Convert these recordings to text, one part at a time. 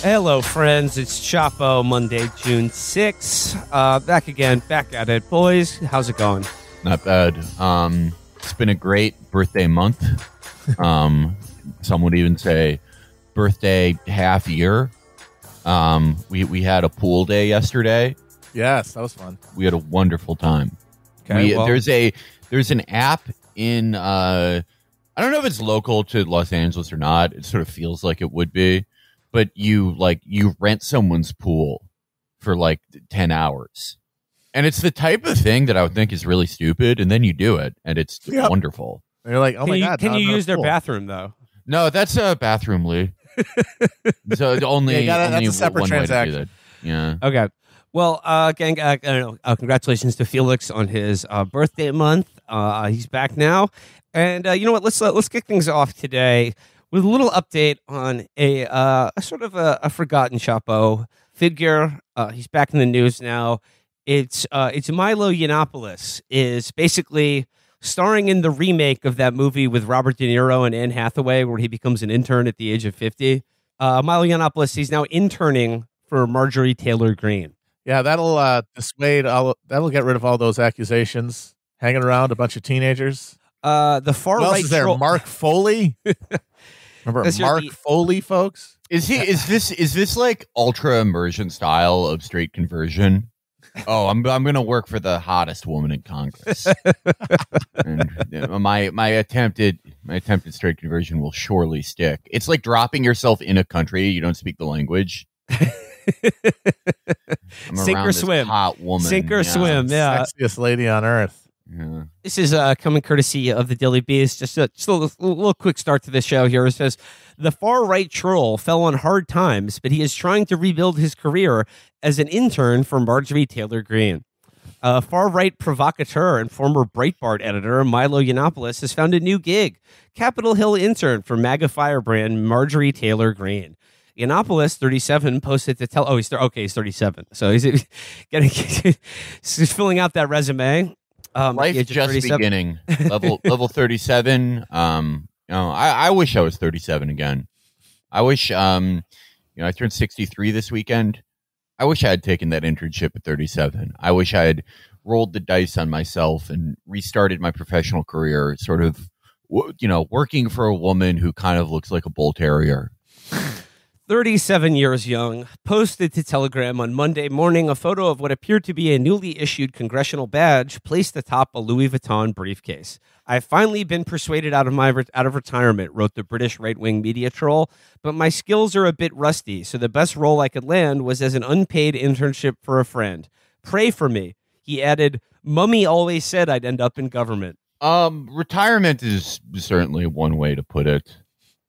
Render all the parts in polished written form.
Hello, friends. It's Chapo, Monday, June 6th. Back again, back at it. Boys, how's it going? Not bad. It's been a great birthday month. Some would even say birthday half year. We had a pool day yesterday. Yes, that was fun. We had a wonderful time. Okay, There's an app in I don't know if it's local to Los Angeles or not. It sort of feels like it would be. But you rent someone's pool for like 10 hours. And it's the type of thing that I would think is really stupid, and then you do it, and it's wonderful. And you're like, oh my God. Can you use their bathroom, though? No, that's a bathroom, Lee. So only that's a separate one transaction. way to do that. Yeah. Okay. Well, gang, I don't know, congratulations to Felix on his birthday month. He's back now. And you know what? Let's kick things off today with a little update on a sort of a forgotten Chapo figure. He's back in the news now. It's Milo Yiannopoulos is basically starring in the remake of that movie with Robert De Niro and Anne Hathaway where he becomes an intern at the age of 50. Milo Yiannopoulos, he's now interning for Marjorie Taylor Greene. Yeah, that'll dissuade that'll get rid of all those accusations hanging around a bunch of teenagers. The far right is there? Mark Foley? Remember Mark Foley, folks? Is this like ultra immersion style of straight conversion? Oh, I'm gonna work for the hottest woman in Congress. And my attempted straight conversion will surely stick. It's like dropping yourself in a country you don't speak the language. Sink or swim. Hot woman. Sink or swim. Yeah, sexiest lady on earth. Yeah. This is coming courtesy of the Daily Beast. Just a little quick start to the show here. It says, the far-right troll fell on hard times, but he is trying to rebuild his career as an intern for Marjorie Taylor Greene. Far-right provocateur and former Breitbart editor Milo Yiannopoulos has found a new gig, Capitol Hill intern for MAGA firebrand Marjorie Taylor Greene. Yiannopoulos, 37, posted to tell... he's 37. So he's he's filling out that resume. Life just beginning. level 37. I wish I was 37 again. I wish I turned 63 this weekend. I wish I had taken that internship at 37. I wish I had rolled the dice on myself and restarted my professional career, sort of working for a woman who kind of looks like a bull terrier. 37 years young, posted to Telegram on Monday morning a photo of what appeared to be a newly issued congressional badge placed atop a Louis Vuitton briefcase. I've finally been persuaded out of retirement, wrote the British right-wing media troll, but my skills are a bit rusty, so the best role I could land was as an unpaid internship for a friend. Pray for me. He added, Mummy always said I'd end up in government. Retirement is certainly one way to put it.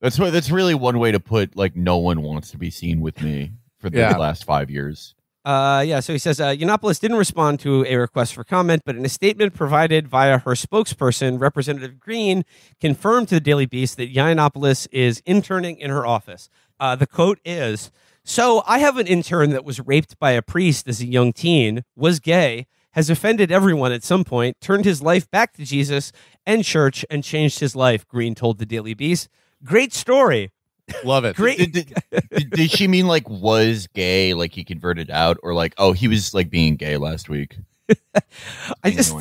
That's really one way to put, like, no one wants to be seen with me for the last 5 years. So he says, Yiannopoulos didn't respond to a request for comment, but in a statement provided via her spokesperson, Representative Greene confirmed to the Daily Beast that Yiannopoulos is interning in her office. The quote is, so I have an intern that was raped by a priest as a young teen, was gay, has offended everyone at some point, turned his life back to Jesus and church, and changed his life, Greene told the Daily Beast. Great story. Love it. Great. Did she mean like was gay, like he converted out, or like, oh, he was like being gay last week? I just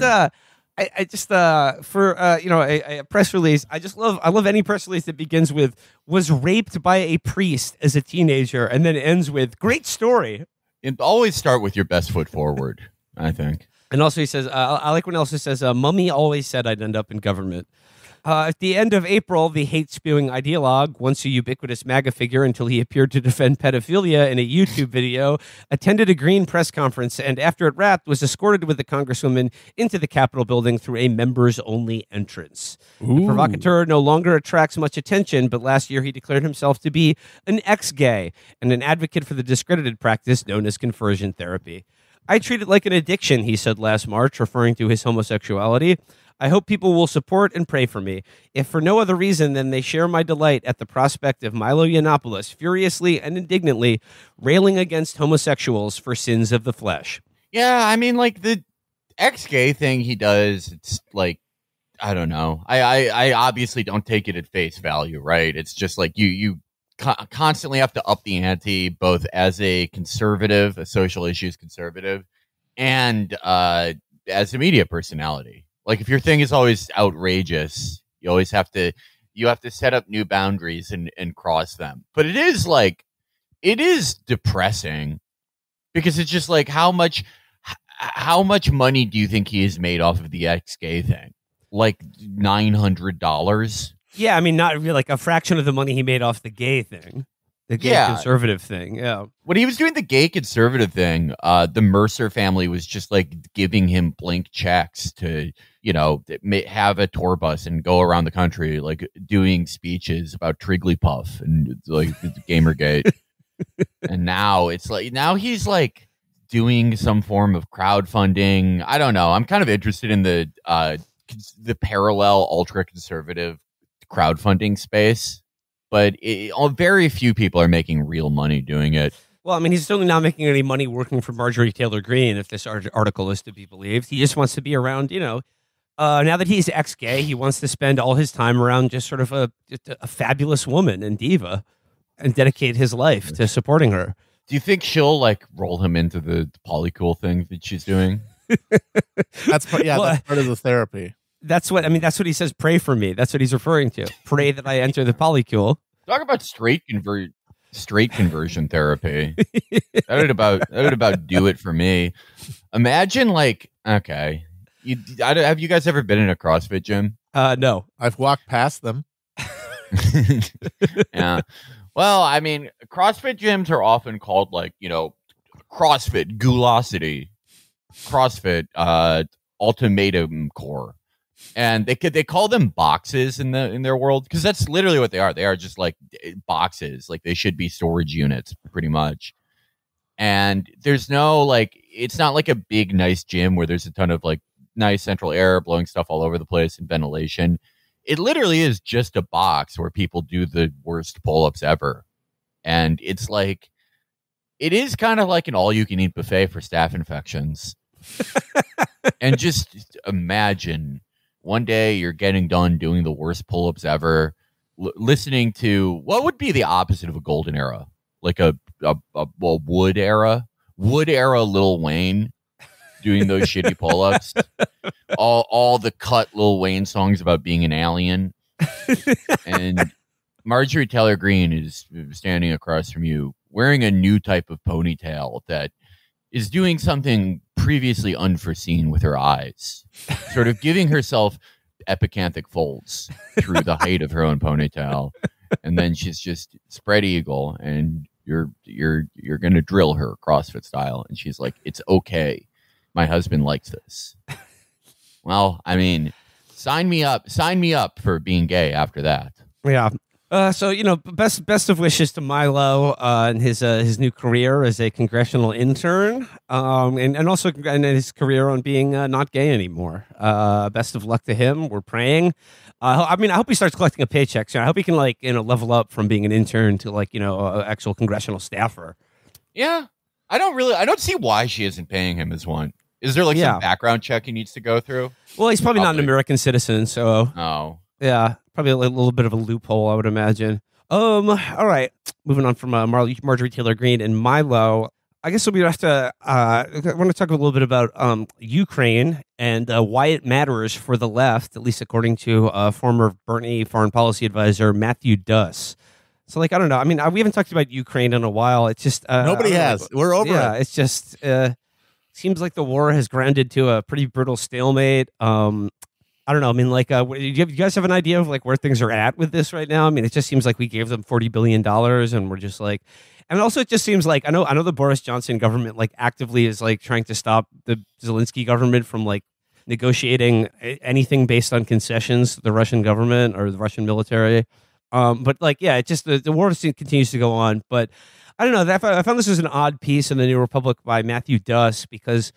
for a press release. I love any press release that begins with was raped by a priest as a teenager and then ends with great story. And always start with your best foot forward, I think. And also he says, I like when Elsa says, Mummy always said I'd end up in government. At the end of April, the hate-spewing ideologue, once a ubiquitous MAGA figure until he appeared to defend pedophilia in a YouTube video, attended a Green press conference and after it wrapped, was escorted with the Congresswoman into the Capitol building through a members-only entrance. Ooh. The provocateur no longer attracts much attention, but last year he declared himself to be an ex-gay and an advocate for the discredited practice known as conversion therapy. I treat it like an addiction, he said last March, referring to his homosexuality. I hope people will support and pray for me, if for no other reason than they share my delight at the prospect of Milo Yiannopoulos furiously and indignantly railing against homosexuals for sins of the flesh. Yeah, I mean, like, the ex-gay thing he does, it's like, I don't know. I obviously don't take it at face value, right? It's just like you constantly have to up the ante, both as a conservative, a social issues conservative, and as a media personality. Like, if your thing is always outrageous, you always have to set up new boundaries and cross them. But it is depressing, because it's just like, how much money do you think he has made off of the ex-gay thing? Like $900? Yeah, I mean, not really, like a fraction of the money he made off the gay thing, the gay conservative thing. Yeah, when he was doing the gay conservative thing, the Mercer family was just like giving him blank checks to, have a tour bus and go around the country, like doing speeches about Trigglypuff and like Gamergate. And now he's like doing some form of crowdfunding. I don't know. I'm kind of interested in the parallel ultra conservative crowdfunding space, but very few people are making real money doing it. Well, I mean, he's certainly not making any money working for Marjorie Taylor Greene, if this article is to be believed. He just wants to be around, now that he's ex-gay, he wants to spend all his time around just sort of a fabulous woman and diva, and dedicate his life to supporting her. Do you think she'll like roll him into the polycool thing that she's doing? That's part of the therapy. That's what he says. Pray for me. That's what he's referring to. Pray that I enter the polycule. Talk about straight conversion therapy. That would about do it for me. Imagine like, okay, have you guys ever been in a CrossFit gym? No, I've walked past them. Yeah. Well, I mean, CrossFit gyms are often called like, CrossFit Goulosity, CrossFit Ultimatum Core. And they call them boxes in their world, because that's literally what they are. They are just like boxes. Like, they should be storage units pretty much. And there's no like, it's not like a big nice gym where there's a ton of like nice central air blowing stuff all over the place and ventilation. It literally is just a box where people do the worst pull-ups ever. And it's like, it is kind of like an all-you-can-eat buffet for staph infections. And just imagine one day you're getting done doing the worst pull-ups ever, listening to what would be the opposite of a golden era, like a Wood era Lil Wayne doing those shitty pull-ups. All the cut Lil Wayne songs about being an alien. And Marjorie Taylor Greene is standing across from you wearing a new type of ponytail that is doing something previously unforeseen with her eyes, sort of giving herself epicanthic folds through the height of her own ponytail. And then she's just spread eagle, and you're going to drill her CrossFit style. And she's like, it's okay. My husband likes this. Well, I mean, sign me up for being gay after that. Yeah. So, best of wishes to Milo and his new career as a congressional intern, and also in his career on being not gay anymore. Best of luck to him. We're praying. I hope he starts collecting a paycheck soon. I hope he can level up from being an intern to an actual congressional staffer. Yeah, I don't see why she isn't paying him as one. Is there some background check he needs to go through? Well, he's probably not an American citizen, so. Oh. Yeah, probably a little bit of a loophole, I would imagine. All right, moving on from Marjorie Taylor Greene and Milo. I guess we have to. I want to talk a little bit about Ukraine and why it matters for the left, at least according to former Bernie foreign policy advisor Matthew Duss. So, I don't know. I mean, we haven't talked about Ukraine in a while. It's just nobody has. We're over it. Yeah, it's just seems like the war has grounded to a pretty brutal stalemate. I don't know. I mean, do you guys have an idea of where things are at with this right now? I mean, it just seems like we gave them $40 billion and we're just and also it just seems like I know the Boris Johnson government actively is trying to stop the Zelensky government from negotiating anything based on concessions to the Russian government or the Russian military. But it just the war continues to go on. But I don't know. I found this was an odd piece in the New Republic by Matthew Duss because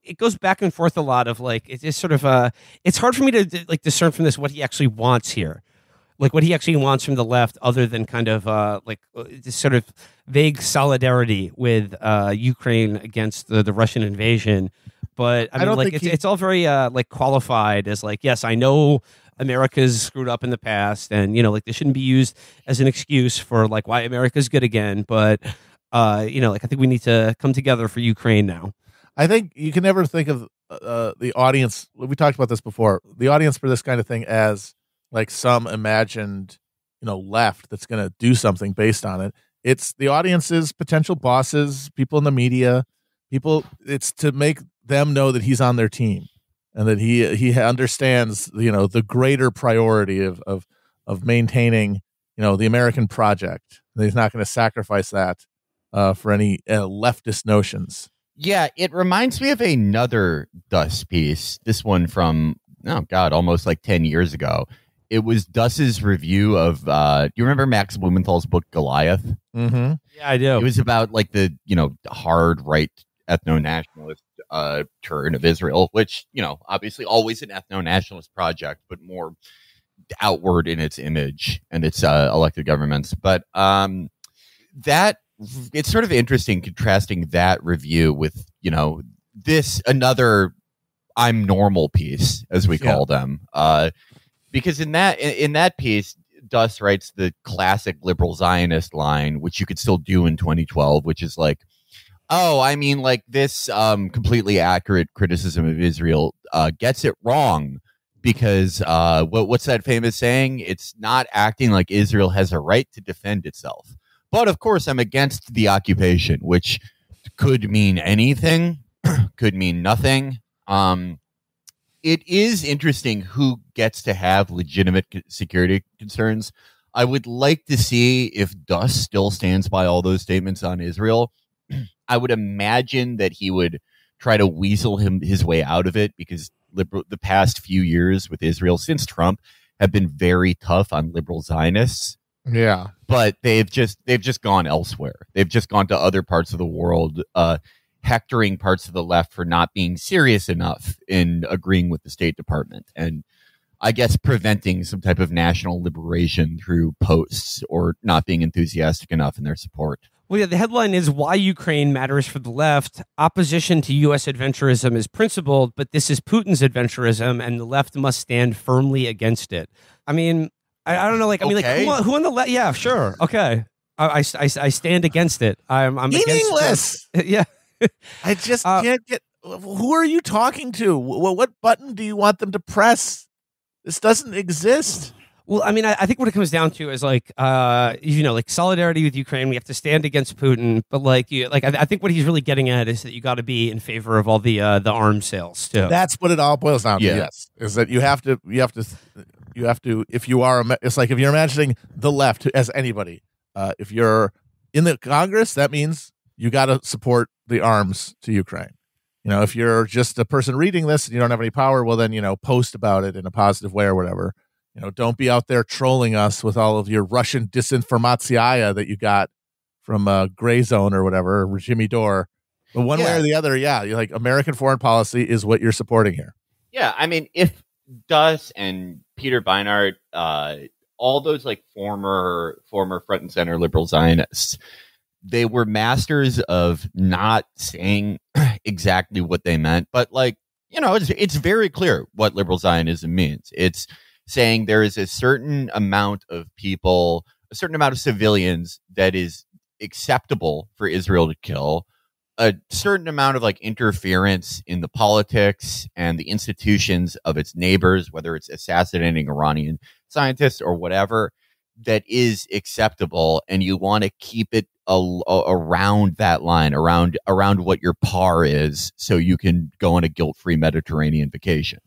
it goes back and forth a lot of it's just sort of it's hard for me to discern from this what he actually wants here, what he actually wants from the left, other than kind of this sort of vague solidarity with Ukraine against the Russian invasion. But I mean, it's all very qualified as yes, I know America's screwed up in the past, and like this shouldn't be used as an excuse for like why America's good again. But like I think we need to come together for Ukraine now. I think you can never think of the audience. We talked about this before. The audience for this kind of thing as like some imagined, left that's going to do something based on it. It's the audience's potential bosses, people in the media, people. It's to make them know that he's on their team and that he understands, the greater priority of maintaining, the American project. And he's not going to sacrifice that for any leftist notions. Yeah, it reminds me of another Duss piece. This one from, almost like 10 years ago. It was Duss's review of, do you remember Max Blumenthal's book, Goliath? Mm-hmm. Yeah, I do. It was about like the, hard right ethno-nationalist turn of Israel, which, obviously always an ethno-nationalist project, but more outward in its image and its elected governments. But that it's sort of interesting contrasting that review with, this another I'm normal piece, as we call them. Because in that piece, Duss writes the classic liberal Zionist line, which you could still do in 2012, which is like, oh, I mean, like this completely accurate criticism of Israel gets it wrong because what's that famous saying? It's not acting like Israel has a right to defend itself. But of course, I'm against the occupation, which could mean anything, could mean nothing. It is interesting who gets to have legitimate security concerns. I would like to see if Duss still stands by all those statements on Israel. I would imagine that he would try to weasel his way out of it because the past few years with Israel since Trump have been very tough on liberal Zionists. Yeah. But they've just gone elsewhere. They've just gone to other parts of the world, hectoring parts of the left for not being serious enough in agreeing with the State Department. And I guess preventing some type of national liberation through posts or not being enthusiastic enough in their support. Well, yeah, the headline is Why Ukraine Matters for the Left. Opposition to U.S. adventurism is principled, but this is Putin's adventurism, and the left must stand firmly against it. I mean, I don't know, like, I mean, okay. like, who on the left? Yeah, sure. Okay. I stand against it. I'm meaningless. Against yeah. I just can't get. Who are you talking to? What button do you want them to press? This doesn't exist. Well, I mean, I think what it comes down to is like, like solidarity with Ukraine. We have to stand against Putin, but I think what he's really getting at is that you got to be in favor of all the arms sales too. That's what it all boils down to. Yes, is that you have to. If you are, it's like if you're imagining the left as anybody. If you're in the Congress, that means you got to support the arms to Ukraine. If you're just a person reading this and you don't have any power, well, then, post about it in a positive way or whatever. Don't be out there trolling us with all of your Russian disinformatia that you got from Gray Zone or whatever, or Jimmy Dore. But one way or the other, you're like American foreign policy is what you're supporting here. Yeah, I mean, if Duss and Peter Beinart, all those like former front and center liberal Zionists, they were masters of not saying exactly what they meant, but it's very clear what liberal Zionism means. It's saying there is a certain amount of people, a certain amount of civilians that is acceptable for Israel to kill, a certain amount of interference in the politics and the institutions of its neighbors, whether it's assassinating Iranian scientists or whatever, that is acceptable, and you want to keep it around that line, around what your par is, so you can go on a guilt-free Mediterranean vacation.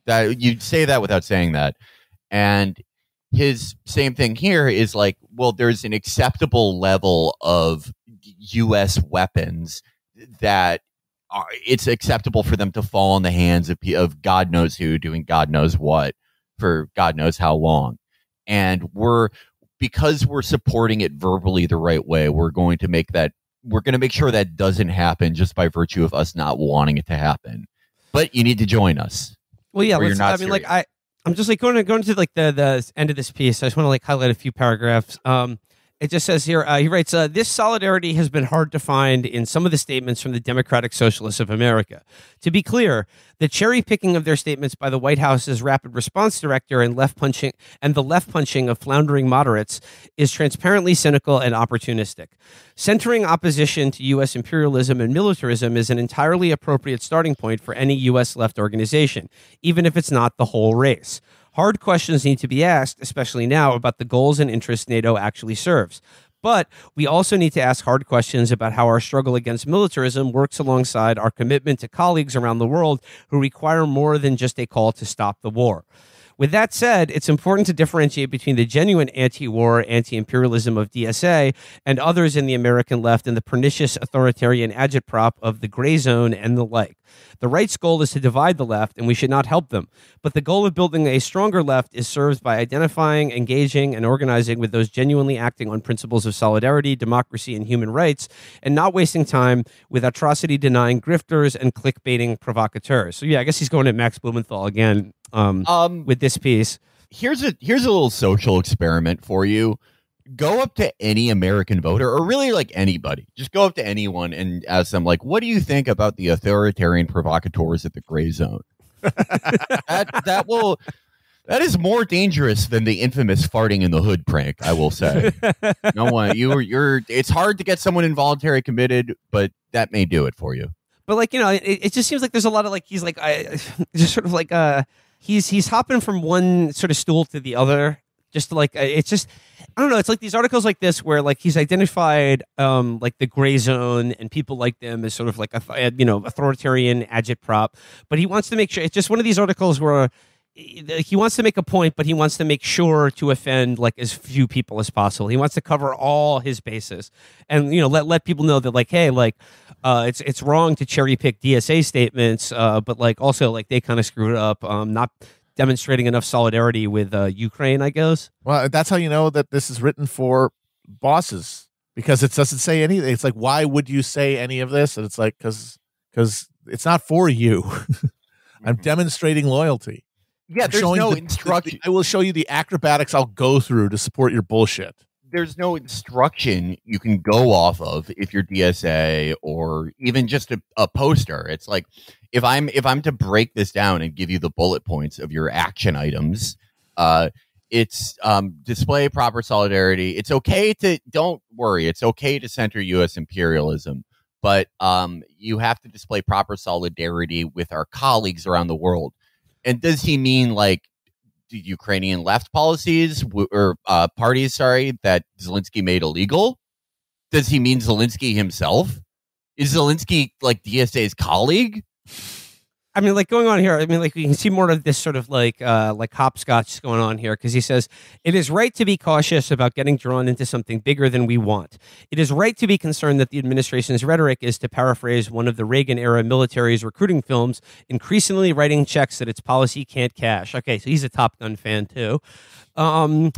That you'd say that without saying that. And his same thing here is there's an acceptable level of U.S. weapons that it's acceptable for them to fall in the hands of God knows who doing God knows what for God knows how long. And because we're supporting it verbally the right way, we're going to make sure that doesn't happen just by virtue of us not wanting it to happen. But you need to join us. Well, yeah, I'm just going to the end of this piece. I just want to highlight a few paragraphs. It just says here, he writes, this solidarity has been hard to find in some of the statements from the Democratic Socialists of America. To be clear, the cherry picking of their statements by the White House's rapid response director and the left punching of floundering moderates is transparently cynical and opportunistic. Centering opposition to U.S. imperialism and militarism is an entirely appropriate starting point for any U.S. left organization, even if it's not the whole race. Hard questions need to be asked, especially now, about the goals and interests NATO actually serves. But we also need to ask hard questions about how our struggle against militarism works alongside our commitment to colleagues around the world who require more than just a call to stop the war. With that said, it's important to differentiate between the genuine anti-war, anti-imperialism of DSA and others in the American left and the pernicious authoritarian agitprop of the gray zone and the like. The right's goal is to divide the left, and we should not help them. But the goal of building a stronger left is served by identifying, engaging, and organizing with those genuinely acting on principles of solidarity, democracy, and human rights, and not wasting time with atrocity-denying grifters and clickbaiting provocateurs. So, yeah, I guess he's going at Max Blumenthal again with this piece. Here's a little social experiment for you. Go up to any American voter, or really like anybody. Just go up to anyone and ask them, like, what do you think about the authoritarian provocateurs at the gray zone? That is more dangerous than the infamous farting in the hood prank, I will say. No one, it's hard to get someone involuntary committed, but that may do it for you. But like, it just seems like there's a lot of like, he's like, just sort of like, he's hopping from one sort of stool to the other. Just like, it's just, I don't know. It's like these articles like this where like he's identified like the gray zone and people like them as sort of like authoritarian agitprop, but he wants to make sure it's just one of these articles where he wants to make a point, but he wants to make sure to offend like as few people as possible. He wants to cover all his bases, and let people know that like, hey, like it's wrong to cherry pick DSA statements, but like also like they kind of screwed up, not demonstrating enough solidarity with Ukraine, I guess. Well, that's how you know that this is written for bosses, because it doesn't say anything. It's like, why would you say any of this? And it's like, because it's not for you. I'm demonstrating loyalty. Yeah, there's no instruction. I will show you the acrobatics I'll go through to support your bullshit. There's no instruction you can go off of if you're DSA or even just a poster. It's like, if I'm to break this down and give you the bullet points of your action items, it's display proper solidarity. It's okay to, don't worry, it's okay to center U.S. imperialism, but you have to display proper solidarity with our colleagues around the world. And does he mean like Ukrainian left policies or parties, that Zelensky made illegal? Does he mean Zelensky himself? Is Zelensky like DSA's colleague? I mean, like going on here, I mean, like we can see more of this sort of like hopscotch going on here, because he says, it is right to be cautious about getting drawn into something bigger than we want. It is right to be concerned that the administration's rhetoric is, to paraphrase one of the Reagan-era military's recruiting films, increasingly writing checks that its policy can't cash. Okay, so he's a Top Gun fan too. Here,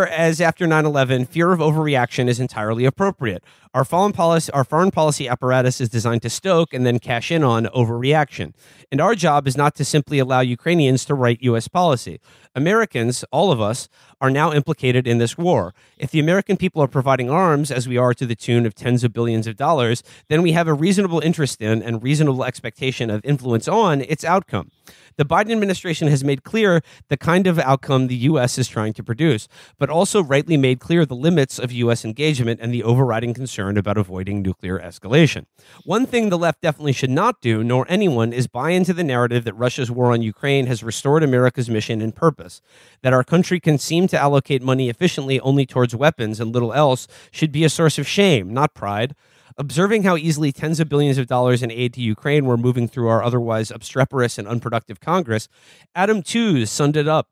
as after 9/11, fear of overreaction is entirely appropriate. Our foreign policy apparatus is designed to stoke and then cash in on overreaction. And our job is not to simply allow Ukrainians to write U.S. policy. Americans, all of us, are now implicated in this war. If the American people are providing arms, as we are to the tune of tens of billions of dollars, then we have a reasonable interest in and reasonable expectation of influence on its outcome. The Biden administration has made clear the kind of outcome the U.S. is trying to produce, but also rightly made clear the limits of U.S. engagement and the overriding concern about avoiding nuclear escalation. One thing the left definitely should not do, nor anyone, is buy into the narrative that Russia's war on Ukraine has restored America's mission and purpose. That our country can seem to allocate money efficiently only towards weapons and little else should be a source of shame, not pride. Observing how easily tens of billions of dollars in aid to Ukraine were moving through our otherwise obstreperous and unproductive Congress, Adam Tooze summed it up.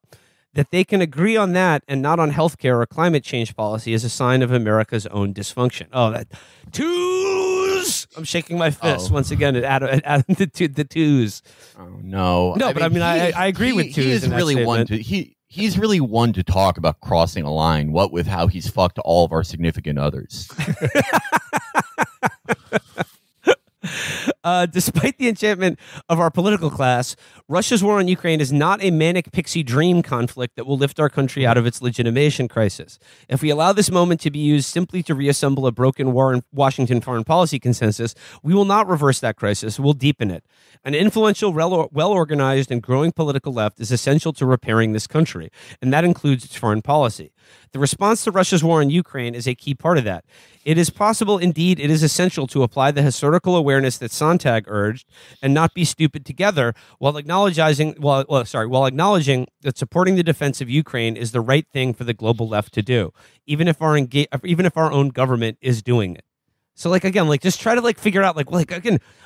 That they can agree on that and not on healthcare or climate change policy is a sign of America's own dysfunction. Oh, that Tooze! I'm shaking my fist once again at Adam the Tooze. Oh no! No, but I agree with Tooze. He's really one to talk about crossing a line. What with how he's fucked all of our significant others. Despite the enchantment of our political class, Russia's war on Ukraine is not a manic pixie dream conflict that will lift our country out of its legitimation crisis. If we allow this moment to be used simply to reassemble a broken Washington foreign policy consensus, we will not reverse that crisis. We'll deepen it. An influential, well-organized, and growing political left is essential to repairing this country, and that includes its foreign policy. The response to Russia's war in Ukraine is a key part of that. It is possible, indeed, it is essential to apply the historical awareness that Sontag urged and not be stupid together while acknowledging that supporting the defense of Ukraine is the right thing for the global left to do, even if our own government is doing it. So, just try to figure out,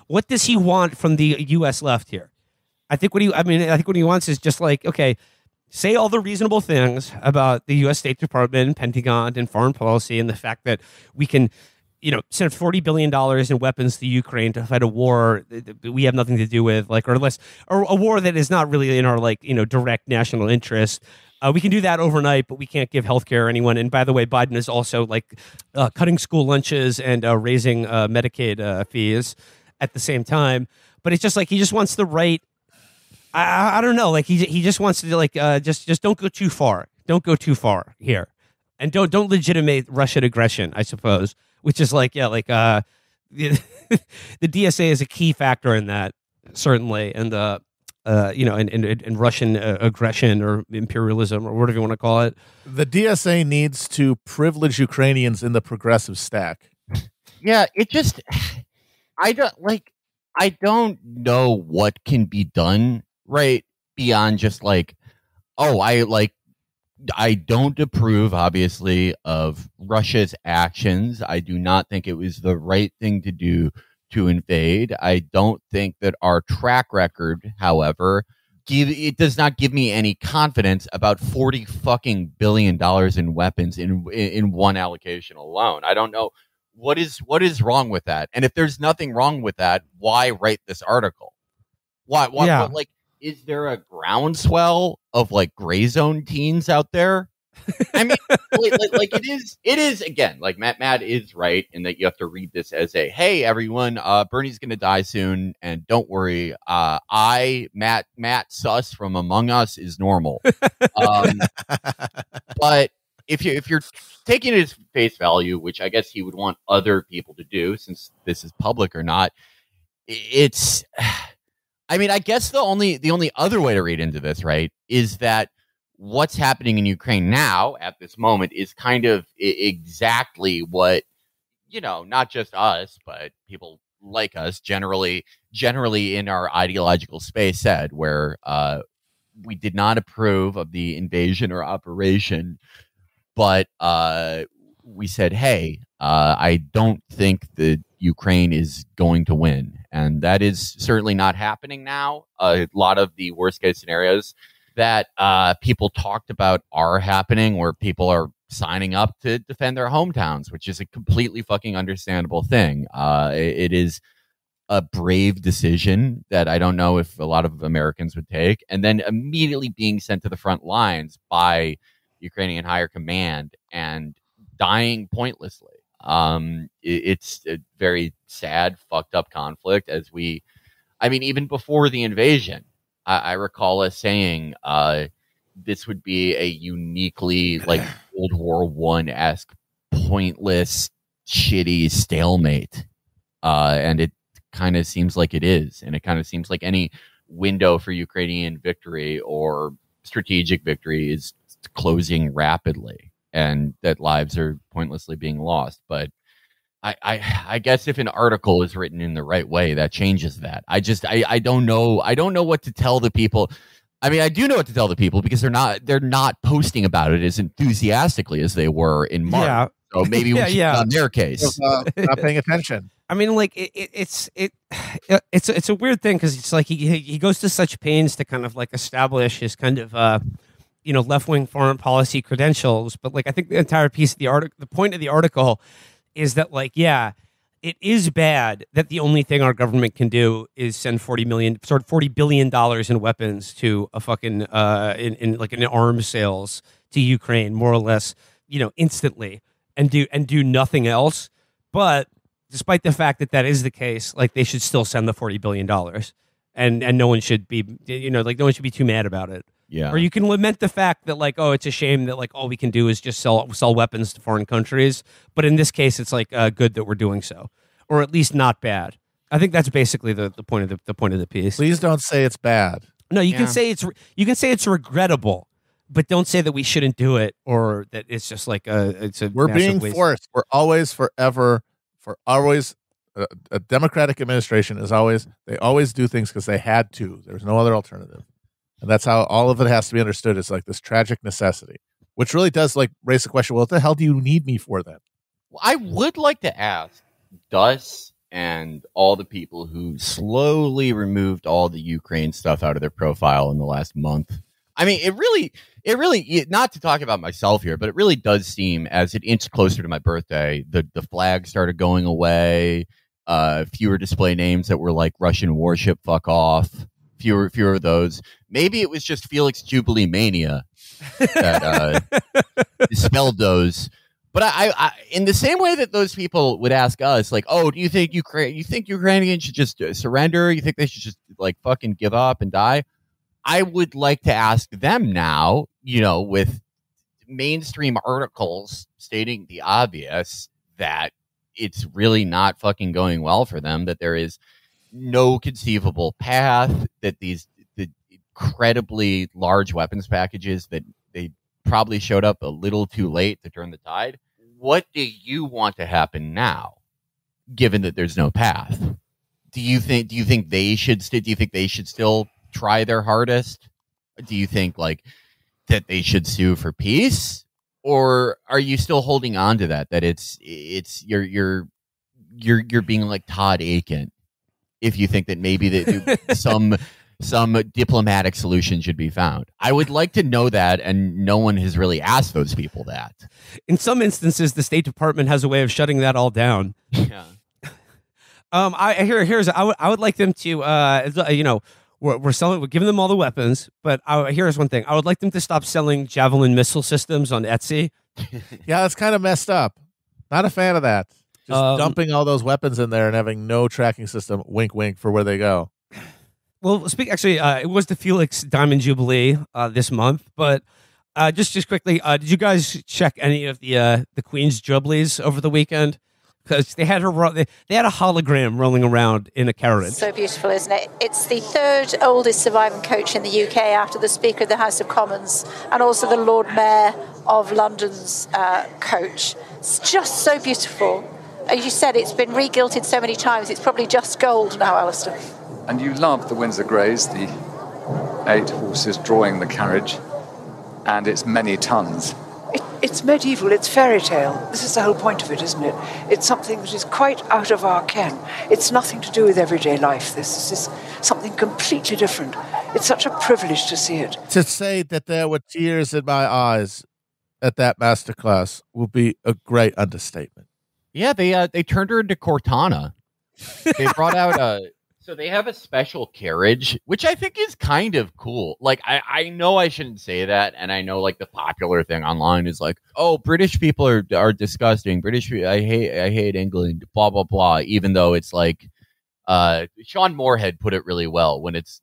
what does he want from the U.S. left here? I think what he wants is just okay, say all the reasonable things about the U.S. State Department, Pentagon, and foreign policy, and the fact that we can, send $40 billion in weapons to Ukraine to fight a war that we have nothing to do with, or a war that is not really in our direct national interest. We can do that overnight, but we can't give health care to anyone. And by the way, Biden is also cutting school lunches and raising Medicaid fees at the same time. But it's just he just wants the right. I don't know. He just wants to just don't go too far. Don't go too far here, and don't legitimate Russian aggression. I suppose, which is the DSA is a key factor in that, certainly, and and Russian aggression or imperialism or whatever you want to call it. The DSA needs to privilege Ukrainians in the progressive stack. Yeah, I don't know what can be done right beyond just I don't approve, obviously, of Russia's actions. I do not think it was the right thing to do to invade. I don't think that our track record, however, it does not give me any confidence about $40 billion in weapons in one allocation alone. I don't know what is wrong with that. And if there's nothing wrong with that, why write this article? Why yeah. Is there a groundswell of gray zone teens out there? I mean, it is again, Matt is right in that you have to read this as hey, everyone, Bernie's going to die soon. And don't worry. Matt Suss from Among Us is normal. But if you're taking it as face value, which I guess he would want other people to do since this is public or not, it's, I guess the only other way to read into this, right, is that what's happening in Ukraine now at this moment is kind of exactly what, not just us, but people like us generally in our ideological space said, where we did not approve of the invasion or operation, but we said, hey, I don't think that Ukraine is going to win. And that is certainly not happening now. A lot of the worst case scenarios that people talked about are happening, where people are signing up to defend their hometowns, which is a completely fucking understandable thing. It is a brave decision that I don't know if a lot of Americans would take, and then immediately being sent to the front lines by Ukrainian higher command and dying pointlessly. It's a very sad, fucked up conflict. Even before the invasion, I recall us saying this would be a uniquely World War I-esque, pointless, shitty stalemate, and it kind of seems like it is, and it kind of seems like any window for Ukrainian victory or strategic victory is closing rapidly, and that lives are pointlessly being lost. But I guess if an article is written in the right way, that changes that. I don't know. I don't know what to tell the people. I do know what to tell the people because they're not posting about it as enthusiastically as they were in March. Yeah. So maybe we should be on their case. Not paying attention. It's a weird thing because it's he goes to such pains to kind of establish his kind of left-wing foreign policy credentials, but I think the entire piece of the article, the point of the article, is that it is bad that the only thing our government can do is send $40 billion in weapons to a fucking in arms sales to Ukraine, more or less, instantly, and do nothing else. But despite the fact that is the case, like they should still send the $40 billion, and no one should be, like no one should be too mad about it. Yeah. Or you can lament the fact that like, oh, it's a shame that like all we can do is just sell weapons to foreign countries. But in this case, it's like good that we're doing so, or at least not bad. I think that's basically the point of the point of the piece. Please don't say it's bad. No, you can say it's regrettable, but don't say that we shouldn't do it or that it's just like we're being forced. We're always forever for always. A Democratic administration they always do things because they had to. There's no other alternative. And that's how all of it has to be understood. It's like this tragic necessity, which really does like raise the question, well, what the hell do you need me for then? Well, I would like to ask Dust and all the people who slowly removed all the Ukraine stuff out of their profile in the last month. I mean, it really, not to talk about myself here, but it really does seem as it inched closer to my birthday, the flag started going away, fewer display names that were like Russian warship, fuck off, fewer of those. Maybe it was just Felix Jubilee Mania that dispelled those. But I, in the same way that those people would ask us, like, "Oh, do you think Ukrainians should just surrender? You think they should just like fucking give up and die?" I would like to ask them now, with mainstream articles stating the obvious that it's really not fucking going well for them, that there is no conceivable path, that the incredibly large weapons packages that they probably showed up a little too late to turn the tide. What do you want to happen now, given that there's no path? Do you think they should still try their hardest? Do you think like that they should sue for peace, or are you still holding on to that it's you're being like Todd Aiken if you think that maybe that some diplomatic solution should be found? I would like to know that, and no one has really asked those people that. In some instances, the State Department has a way of shutting that all down. Yeah. I would like them to, we're giving them all the weapons, but here's one thing. I would like them to stop selling Javelin missile systems on Etsy. Yeah, that's kind of messed up. Not a fan of that. Just dumping all those weapons in there and having no tracking system, wink, wink, for where they go. Well, it was the Felix Diamond Jubilee this month, but just quickly, did you guys check any of the Queen's Jubilees over the weekend? Because they had they had a hologram rolling around in a carriage. So beautiful, isn't it? It's the third oldest surviving coach in the UK after the Speaker of the House of Commons and also the Lord Mayor of London's coach. It's just so beautiful. As you said, it's been re-gilded so many times. It's probably just gold now, Alistair. And you love the Windsor Greys, the 8 horses drawing the carriage, and it's many tons. It's medieval, it's fairy tale. This is the whole point of it, isn't it? It's something that is quite out of our ken. It's nothing to do with everyday life. This is something completely different. It's such a privilege to see it. To say that there were tears in my eyes at that masterclass will be a great understatement. Yeah, they turned her into Cortana. They brought out so they have a special carriage, which I think is kind of cool. Like, I know I shouldn't say that, and I know like the popular thing online is like, oh, British people are disgusting. I hate England, blah blah blah. Even though it's like, Sean Moorhead put it really well when it's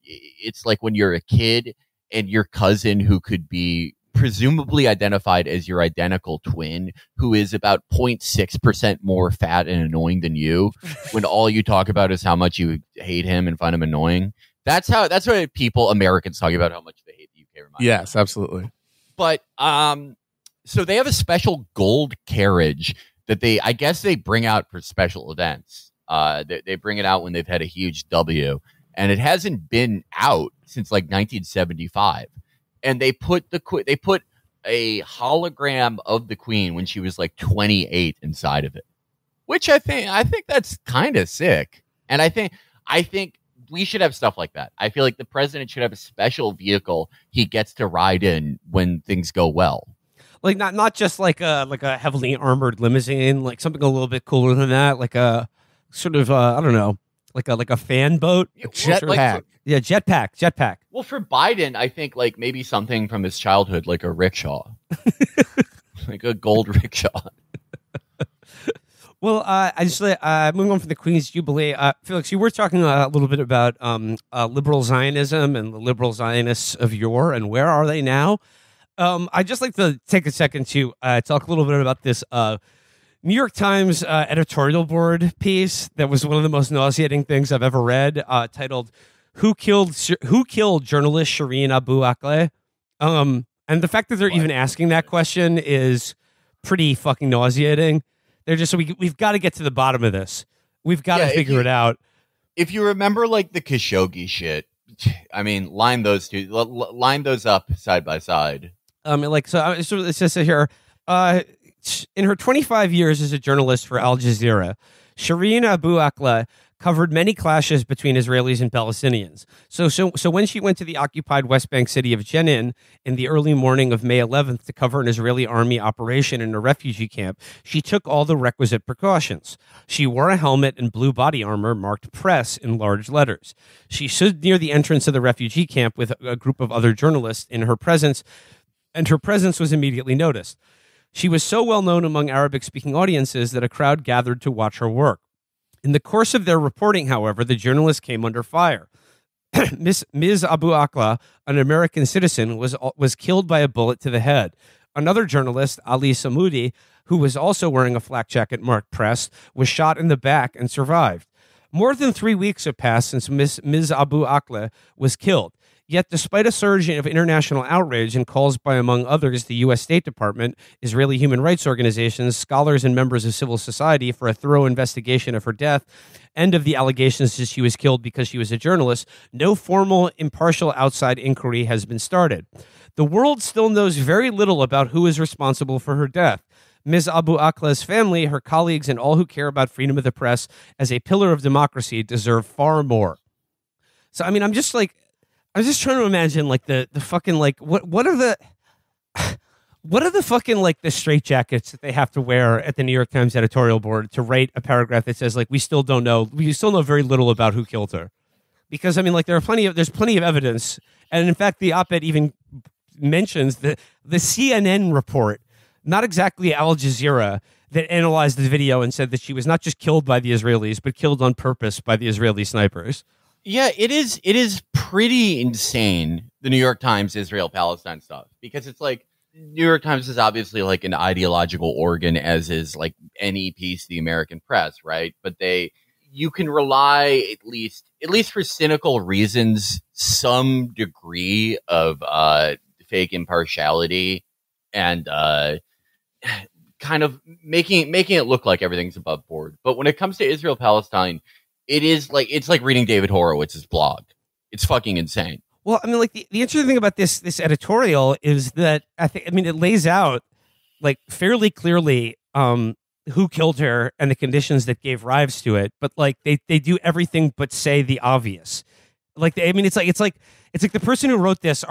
like when you're a kid and your cousin who could be presumably identified as your identical twin, who is about 0.6% more fat and annoying than you, when all you talk about is how much you hate him and find him annoying. That's what Americans talk about how much they hate the UK. Yes, absolutely. But so they have a special gold carriage that I guess they bring out for special events. They bring it out when they've had a huge W, and it hasn't been out since like 1975. And they put a hologram of the Queen when she was like 28 inside of it, which I think that's kind of sick. And I think we should have stuff like that. I feel like the president should have a special vehicle he gets to ride in when things go well. Like not just like a heavily armored limousine, like something a little bit cooler than that, like a sort of I don't know, like a fan boat, jetpack. Yeah, jetpack. Well, for Biden, I think like maybe something from his childhood, like a rickshaw, like a gold rickshaw. Well, I just moving on from the Queen's Jubilee. Felix, you were talking a little bit about liberal Zionism and the liberal Zionists of yore, and where are they now? I'd just like to take a second to talk a little bit about this New York Times editorial board piece that was one of the most nauseating things I've ever read, titled "Who Killed Journalist Shireen Abu Akleh?" And the fact that they're even asking that question is pretty fucking nauseating. They're just we've got to get to the bottom of this. We've got to figure it out. If you remember, like the Khashoggi shit, I mean, line those up side by side. So it says here, in her 25 years as a journalist for Al Jazeera, Shireen Abu Akleh covered many clashes between Israelis and Palestinians. So when she went to the occupied West Bank city of Jenin in the early morning of May 11th to cover an Israeli army operation in a refugee camp, she took all the requisite precautions. She wore a helmet and blue body armor marked press in large letters. She stood near the entrance of the refugee camp with a group of other journalists in her presence, and her presence was immediately noticed. She was so well known among Arabic-speaking audiences that a crowd gathered to watch her work. In the course of their reporting, however, the journalist came under fire. Ms. Abu Akleh, an American citizen, was killed by a bullet to the head. Another journalist, Ali Samoudi, who was also wearing a flak jacket marked press, was shot in the back and survived. More than 3 weeks have passed since Ms. Abu Akleh was killed. Yet, despite a surge of international outrage and calls by, among others, the U.S. State Department, Israeli human rights organizations, scholars, and members of civil society for a thorough investigation of her death and of the allegations that she was killed because she was a journalist, no formal, impartial outside inquiry has been started. The world still knows very little about who is responsible for her death. Ms. Abu Akleh's family, her colleagues, and all who care about freedom of the press as a pillar of democracy deserve far more. So, I mean, I'm just trying to imagine like the fucking like what are the fucking like the straitjackets that they have to wear at the New York Times editorial board to write a paragraph that says like we still know very little about who killed her, because I mean like there's plenty of evidence, and in fact the op-ed even mentions the CNN report, not exactly Al Jazeera, that analyzed the video and said that she was not just killed by the Israelis but killed on purpose by the Israeli snipers. Yeah, it is pretty insane, the New York Times Israel-Palestine stuff, because it's like New York Times is obviously like an ideological organ, as is like any piece of the American press, right? But you can rely, at least for cynical reasons, some degree of fake impartiality and kind of making it look like everything's above board. But when it comes to Israel-Palestine, it's like reading David Horowitz's blog. It's fucking insane. Well, I mean, like the interesting thing about this editorial is that it lays out like fairly clearly who killed her and the conditions that gave rise to it, but like they do everything but say the obvious. It's like the person who wrote this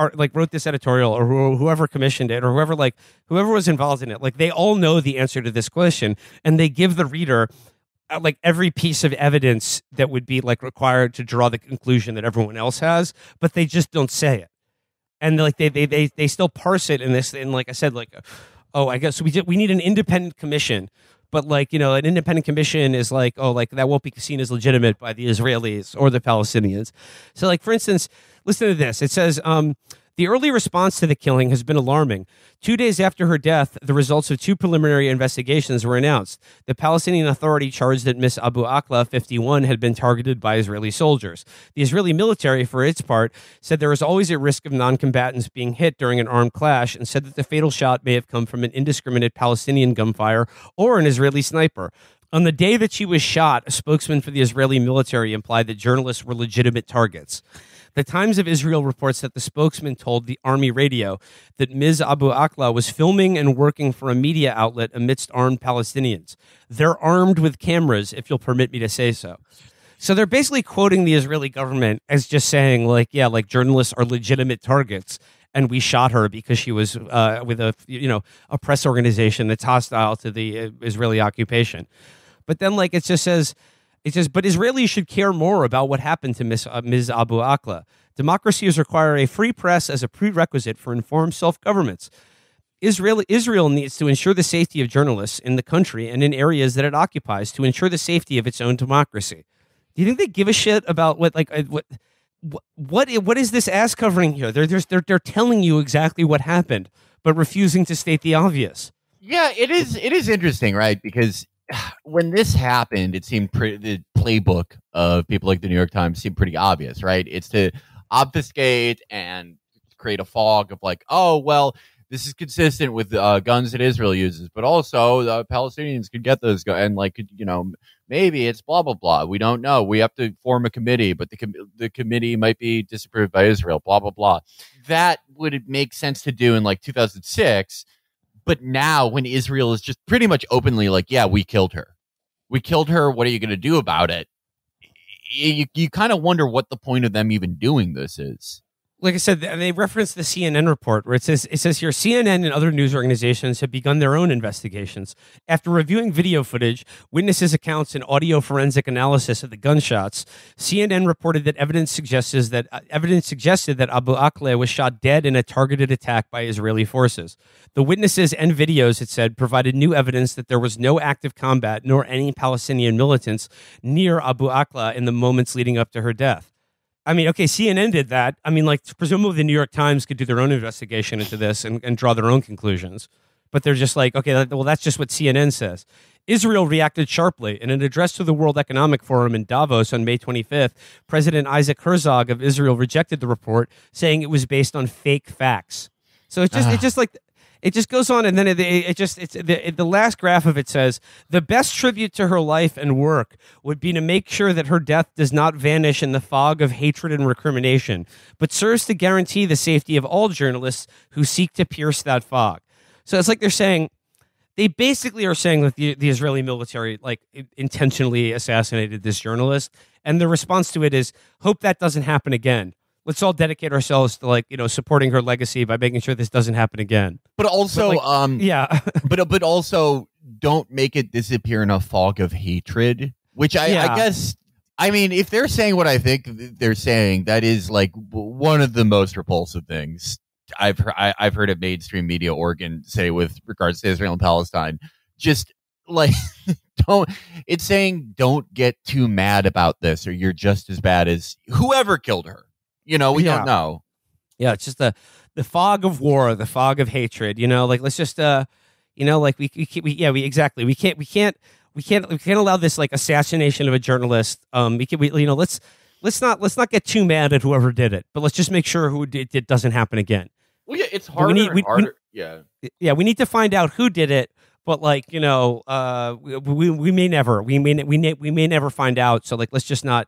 editorial, or whoever commissioned it, or whoever was involved in it, like they all know the answer to this question, and they give the reader like every piece of evidence that would be like required to draw the conclusion that everyone else has, but they just don't say it. And like they still parse it in this. And like I said, like, oh, I guess we need an independent commission, but like, you know, an independent commission is like, oh, like that won't be seen as legitimate by the Israelis or the Palestinians. So like, for instance, listen to this. It says, the early response to the killing has been alarming. 2 days after her death, the results of 2 preliminary investigations were announced. The Palestinian Authority charged that Miss Abu Akleh, 51, had been targeted by Israeli soldiers. The Israeli military, for its part, said there was always a risk of non-combatants being hit during an armed clash, and said that the fatal shot may have come from an indiscriminate Palestinian gunfire or an Israeli sniper. On the day that she was shot, a spokesman for the Israeli military implied that journalists were legitimate targets. The Times of Israel reports that the spokesman told the army radio that Ms. Abu Akleh was filming and working for a media outlet amidst armed Palestinians. They're armed with cameras, if you'll permit me to say so. So they're basically quoting the Israeli government as just saying, like, yeah, like journalists are legitimate targets, and we shot her because she was with a press organization that's hostile to the Israeli occupation. But then, like, it says, but Israelis should care more about what happened to Ms. Abu Akleh. Democracies require a free press as a prerequisite for informed self-governments. Israel needs to ensure the safety of journalists in the country and in areas that it occupies to ensure the safety of its own democracy. Do you think they give a shit about what is this ass covering here? They're telling you exactly what happened, but refusing to state the obvious. Yeah, it is interesting, right? Because when this happened, it seemed the playbook of people like the New York Times seemed pretty obvious, right? It's to obfuscate and create a fog of like, oh, well, this is consistent with guns that Israel uses, but also the Palestinians could get those guns, and like, maybe it's blah, blah, blah. We don't know. We have to form a committee, but the committee might be disapproved by Israel, blah, blah, blah. That would make sense to do in like 2006. But now when Israel is just pretty much openly like, yeah, we killed her. We killed her. What are you going to do about it? You kind of wonder what the point of them even doing this is. Like I said, they reference the CNN report where it says here, CNN and other news organizations have begun their own investigations. After reviewing video footage, witnesses' accounts, and audio forensic analysis of the gunshots, CNN reported that evidence suggested that Abu Akleh was shot dead in a targeted attack by Israeli forces. The witnesses and videos, it said, provided new evidence that there was no active combat nor any Palestinian militants near Abu Akleh in the moments leading up to her death. I mean, okay, CNN did that. I mean, like, presumably the New York Times could do their own investigation into this and draw their own conclusions. But they're just like, okay, well, that's just what CNN says. Israel reacted sharply. In an address to the World Economic Forum in Davos on May 25th, President Isaac Herzog of Israel rejected the report, saying it was based on fake facts. So it just goes on, and then the last graph of it says, the best tribute to her life and work would be to make sure that her death does not vanish in the fog of hatred and recrimination, but serves to guarantee the safety of all journalists who seek to pierce that fog. So it's like they basically are saying that the Israeli military like intentionally assassinated this journalist, and the response to it is, hope that doesn't happen again. Let's all dedicate ourselves to supporting her legacy by making sure this doesn't happen again. But also, yeah. but also don't make it disappear in a fog of hatred, which I guess, I mean, if they're saying what I think they're saying, that is like one of the most repulsive things I've heard a mainstream media organ say with regards to Israel and Palestine. Just like, it's saying don't get too mad about this or you're just as bad as whoever killed her. We don't know. Yeah, it's just the fog of war, the fog of hatred. Like let's just we can't allow this like assassination of a journalist. Let's not get too mad at whoever did it, but let's just make sure who did it doesn't happen again. Well, yeah, it's harder. We need to find out who did it, but we may never find out. So like let's just not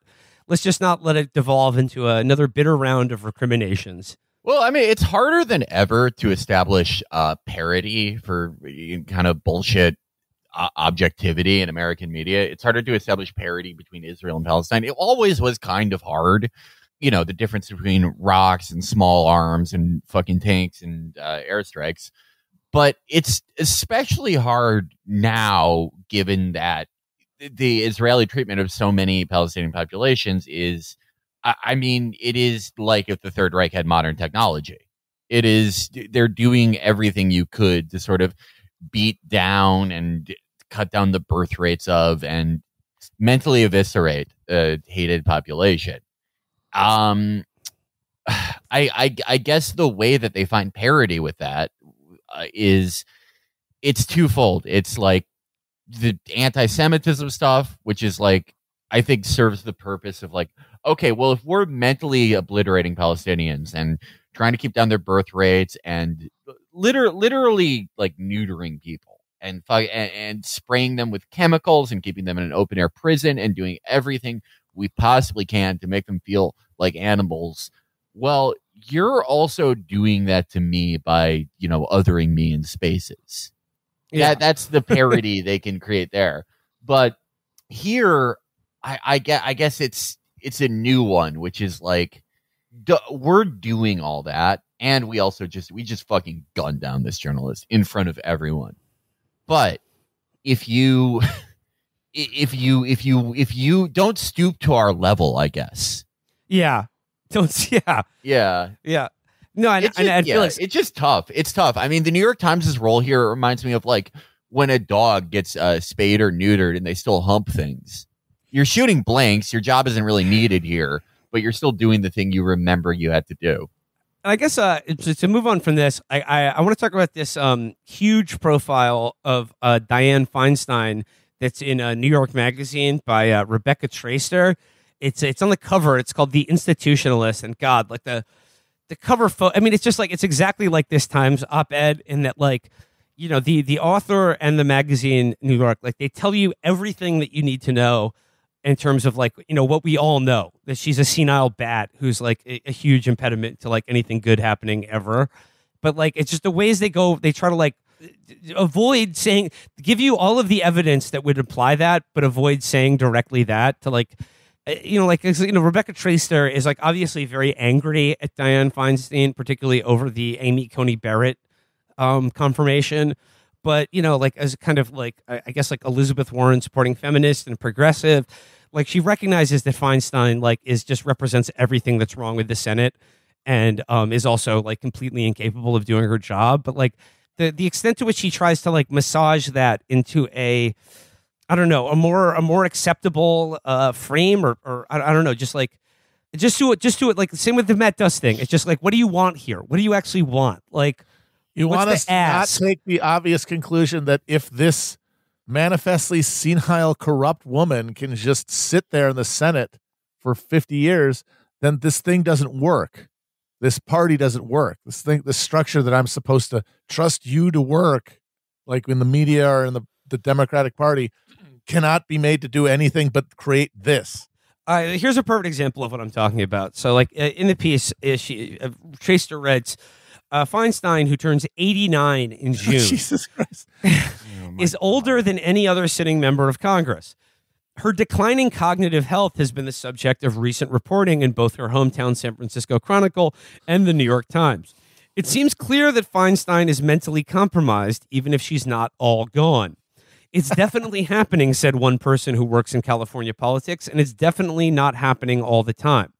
let it devolve into another bitter round of recriminations. Well, I mean, it's harder than ever to establish parity for kind of bullshit objectivity in American media. It's harder to establish parity between Israel and Palestine. It always was kind of hard. The difference between rocks and small arms and fucking tanks and airstrikes. But it's especially hard now, given that the Israeli treatment of so many Palestinian populations is, I mean, it is like if the Third Reich had modern technology. They're doing everything you could to sort of beat down and cut down the birth rates of and mentally eviscerate a hated population. I guess the way that they find parity with that is it's twofold. It's like the anti-Semitism stuff, which is like, I think serves the purpose of like, okay, well, if we're mentally obliterating Palestinians and trying to keep down their birth rates and literally like neutering people and spraying them with chemicals and keeping them in an open air prison and doing everything we possibly can to make them feel like animals. Well, you're also doing that to me by, othering me in spaces. Yeah, that's the parody they can create there. But here, I guess it's a new one, which is like we're doing all that, and we just fucking gunned down this journalist in front of everyone. But if you don't stoop to our level, I guess. Yeah. Yeah. No, I feel like it's just tough. It's tough. I mean, the New York Times' role here reminds me of like when a dog gets spayed or neutered and they still hump things. You're shooting blanks. Your job isn't really needed here, but you're still doing the thing you remember you had to do. I guess to move on from this, I want to talk about this huge profile of Dianne Feinstein that's in a New York Magazine by Rebecca Traister. It's on the cover. It's called The Institutionalist, and God, like the cover photo. I mean, it's just like it's exactly like this Times op-ed in that, like, you know, the author and the magazine New York, like they tell you everything that you need to know in terms of, like, you know, what we all know, that she's a senile bat who's like a huge impediment to like anything good happening ever. But like, it's just the ways they try to like avoid saying, give you all of the evidence that would imply that, but avoid saying directly that to like, you know, like, you know, Rebecca Traister is like obviously very angry at Dianne Feinstein, particularly over the Amy Coney Barrett confirmation. But, you know, like as kind of like, I guess like Elizabeth Warren supporting feminist and progressive, like she recognizes that Feinstein like just represents everything that's wrong with the Senate and is also like completely incapable of doing her job. But like the extent to which she tries to like massage that into a more acceptable frame or I don't know, just do it like the same with the Matt Dust thing. It's just like, what do you want here? What do you actually want? Like, you want us to not take the obvious conclusion that if this manifestly senile, corrupt woman can just sit there in the Senate for 50 years, then this thing doesn't work. This party doesn't work. This structure that I'm supposed to trust you to work, like in the media or in the Democratic Party, cannot be made to do anything but create this. Here's a perfect example of what I'm talking about. So, like in the piece, Traister writes, Feinstein, who turns 89 in June, Jesus Christ, is older than any other sitting member of Congress. Her declining cognitive health has been the subject of recent reporting in both her hometown San Francisco Chronicle and the New York Times. It seems clear that Feinstein is mentally compromised, even if she's not all gone. It's definitely happening, said one person who works in California politics, and it's definitely not happening all the time.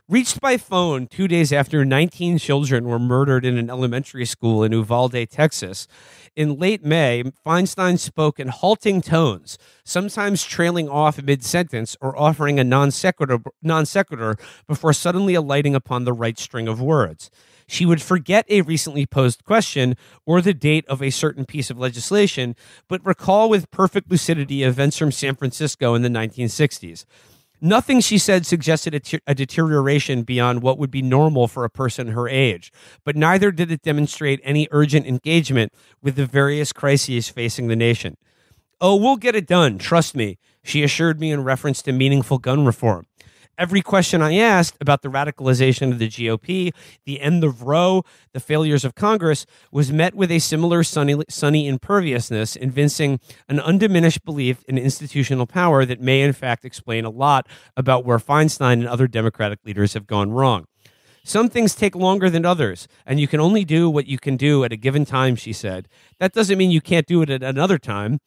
Reached by phone 2 days after 19 children were murdered in an elementary school in Uvalde, Texas, in late May, Feinstein spoke in halting tones, sometimes trailing off mid-sentence or offering a non sequitur before suddenly alighting upon the right string of words. She would forget a recently posed question or the date of a certain piece of legislation, but recall with perfect lucidity events from San Francisco in the 1960s. Nothing she said suggested a deterioration beyond what would be normal for a person her age, but neither did it demonstrate any urgent engagement with the various crises facing the nation. "Oh, we'll get it done, trust me," she assured me in reference to meaningful gun reform. Every question I asked about the radicalization of the GOP, the end of Roe, the failures of Congress, was met with a similar sunny imperviousness, evincing an undiminished belief in institutional power that may in fact explain a lot about where Feinstein and other Democratic leaders have gone wrong. "Some things take longer than others, and you can only do what you can do at a given time," she said. "That doesn't mean you can't do it at another time.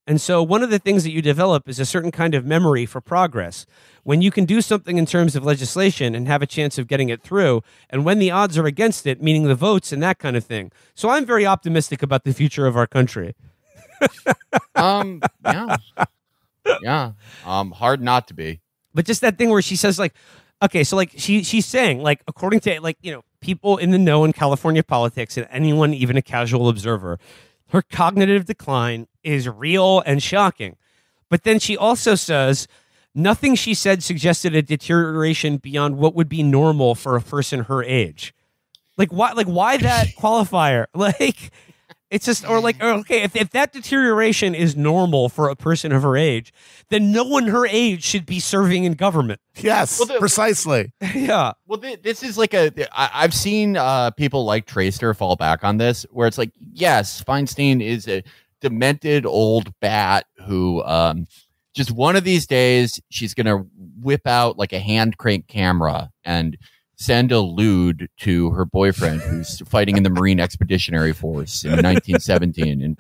And so one of the things that you develop is a certain kind of memory for progress. When you can do something in terms of legislation and have a chance of getting it through, and when the odds are against it, meaning the votes and that kind of thing. So I'm very optimistic about the future of our country." Yeah. Hard not to be. But just that thing where she says, like, okay, so like she's saying, like, according to, like, you know, people in the know in California politics and anyone, even a casual observer, her cognitive decline is real and shocking. But then she also says, nothing she said suggested a deterioration beyond what would be normal for a person her age. Like, why that qualifier? Like, it's just, or like, okay, if that deterioration is normal for a person of her age, then no one her age should be serving in government. Yes, precisely. Yeah. Well, this is like I've seen people like Traister fall back on this, where it's like, yes, Feinstein is a demented old bat who just one of these days she's going to whip out like a hand crank camera and send a lewd to her boyfriend who's fighting in the Marine Expeditionary Force in 1917 in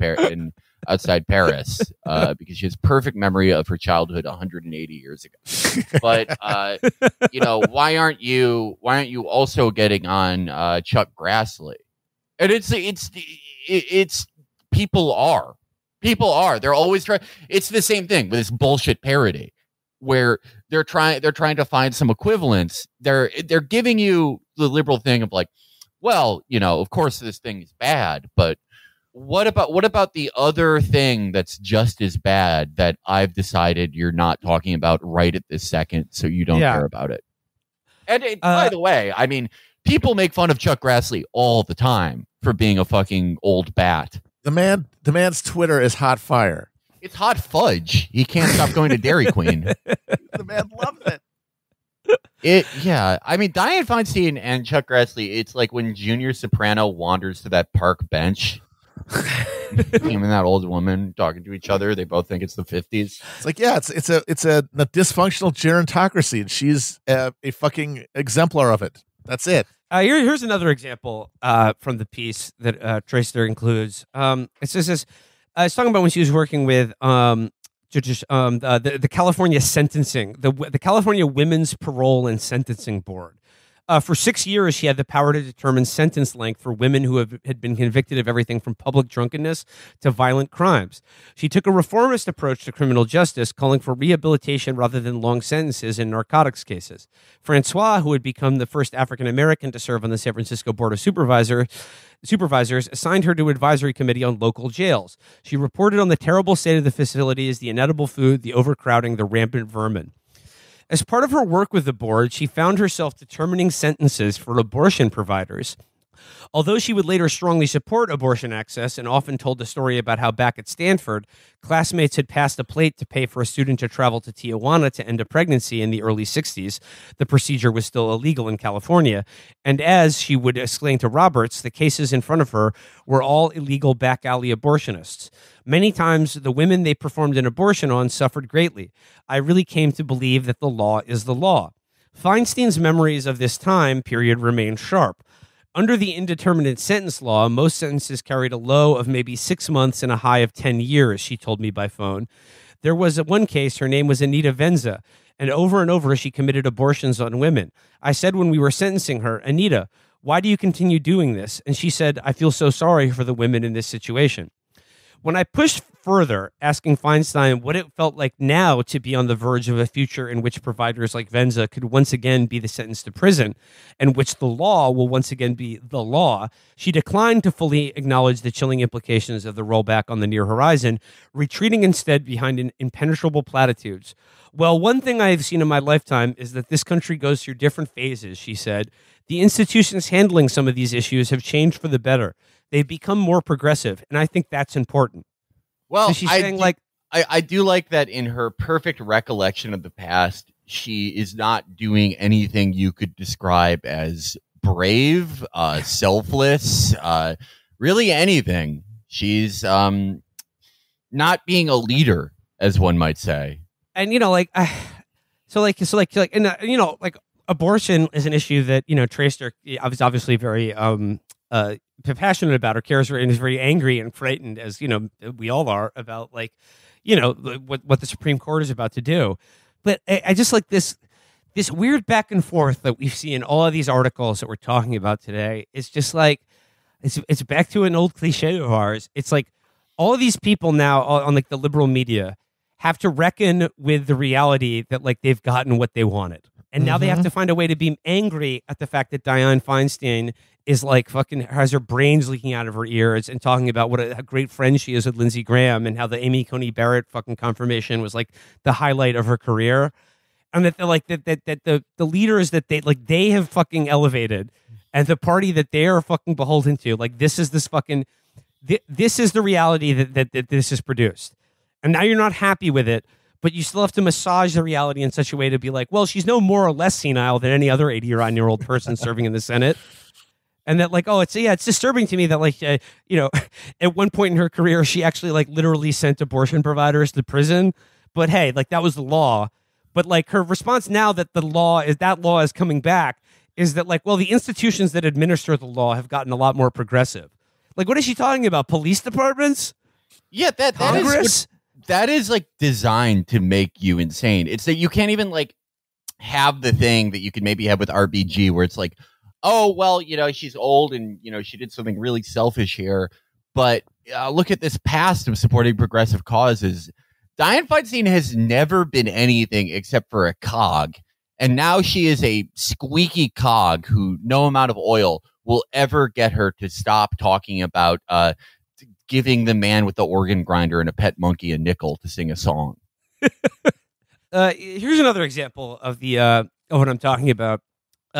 outside Paris because she has perfect memory of her childhood 180 years ago. But why aren't you also getting on Chuck Grassley? And it's people are they're always trying. It's the same thing with this bullshit parody where they're trying to find some equivalence. They're giving you the liberal thing of like, well, of course this thing is bad, but what about the other thing that's just as bad that I've decided you're not talking about right at this second, so you don't care about it? And by the way, I mean, people make fun of Chuck Grassley all the time for being a fucking old bat. The man's Twitter is hot fire. It's hot fudge. He can't stop going to Dairy Queen. The man loves it. I mean, Dianne Feinstein and Chuck Grassley, it's like when Junior Soprano wanders to that park bench. Him and that old woman talking to each other. They both think it's the 50s. It's like, yeah, it's a dysfunctional gerontocracy, and she's a fucking exemplar of it. That's it. Here's another example from the piece that Tracer includes. It says this. It's talking about when she was working with the California sentencing, the California Women's Parole and Sentencing Board. For 6 years, she had the power to determine sentence length for women who had been convicted of everything from public drunkenness to violent crimes. She took a reformist approach to criminal justice, calling for rehabilitation rather than long sentences in narcotics cases. Francois, who had become the first African-American to serve on the San Francisco Board of Supervisors, assigned her to an advisory committee on local jails. She reported on the terrible state of the facilities, the inedible food, the overcrowding, the rampant vermin. As part of her work with the board, she found herself determining sentences for abortion providers. Although she would later strongly support abortion access and often told the story about how back at Stanford, classmates had passed a plate to pay for a student to travel to Tijuana to end a pregnancy in the early 60s, the procedure was still illegal in California. And as she would explain to Roberts, the cases in front of her were all illegal back alley abortionists. Many times, the women they performed an abortion on suffered greatly. I really came to believe that the law is the law. Feinstein's memories of this time period remain sharp. Under the indeterminate sentence law, most sentences carried a low of maybe 6 months and a high of 10 years, she told me by phone. There was one case, her name was Anita Venza, and over she committed abortions on women. I said when we were sentencing her, Anita, why do you continue doing this? And she said, I feel so sorry for the women in this situation. When I pushed further, asking Feinstein what it felt like now to be on the verge of a future in which providers like Venza could once again be the sentence to prison, and which the law will once again be the law, she declined to fully acknowledge the chilling implications of the rollback on the near horizon, retreating instead behind impenetrable platitudes. Well, one thing I have seen in my lifetime is that this country goes through different phases, she said. The institutions handling some of these issues have changed for the better. They've become more progressive, and I think that's important. Well, so she's saying, I do like that in her perfect recollection of the past, she is not doing anything you could describe as brave, selfless, really anything. She's not being a leader, as one might say. And abortion is an issue that Tracer is obviously very passionate about, or cares, and is very angry and frightened, as we all are, about what the Supreme Court is about to do. But I just like this weird back and forth that we see in all of these articles that we're talking about today. It's just like it's back to an old cliche of ours. It's like all of these people now on the liberal media have to reckon with the reality that they've gotten what they wanted. And now they have to find a way to be angry at the fact that Dianne Feinstein is fucking has her brains leaking out of her ears and talking about what a great friend she is with Lindsey Graham and how the Amy Coney Barrett fucking confirmation was the highlight of her career. And that the leaders that they have fucking elevated and the party that they are fucking beholden to, this is the reality that this is produced. And now you're not happy with it, but you still have to massage the reality in such a way to be well, she's no more or less senile than any other 80-year-old person serving in the Senate. And that it's disturbing to me that at one point in her career, she actually literally sent abortion providers to prison. But hey, that was the law. But her response now that law is coming back is that the institutions that administer the law have gotten a lot more progressive. What is she talking about? Police departments? Yeah, that is like designed to make you insane. It's that you can't even like have the thing that you could maybe have with RBG where it's like, oh, well, she's old and, she did something really selfish here. But look at this past of supporting progressive causes. Dianne Feinstein has never been anything except for a cog. And now she is a squeaky cog who no amount of oil will ever get her to stop talking about giving the man with the organ grinder and a pet monkey a nickel to sing a song. Here's another example of what I'm talking about.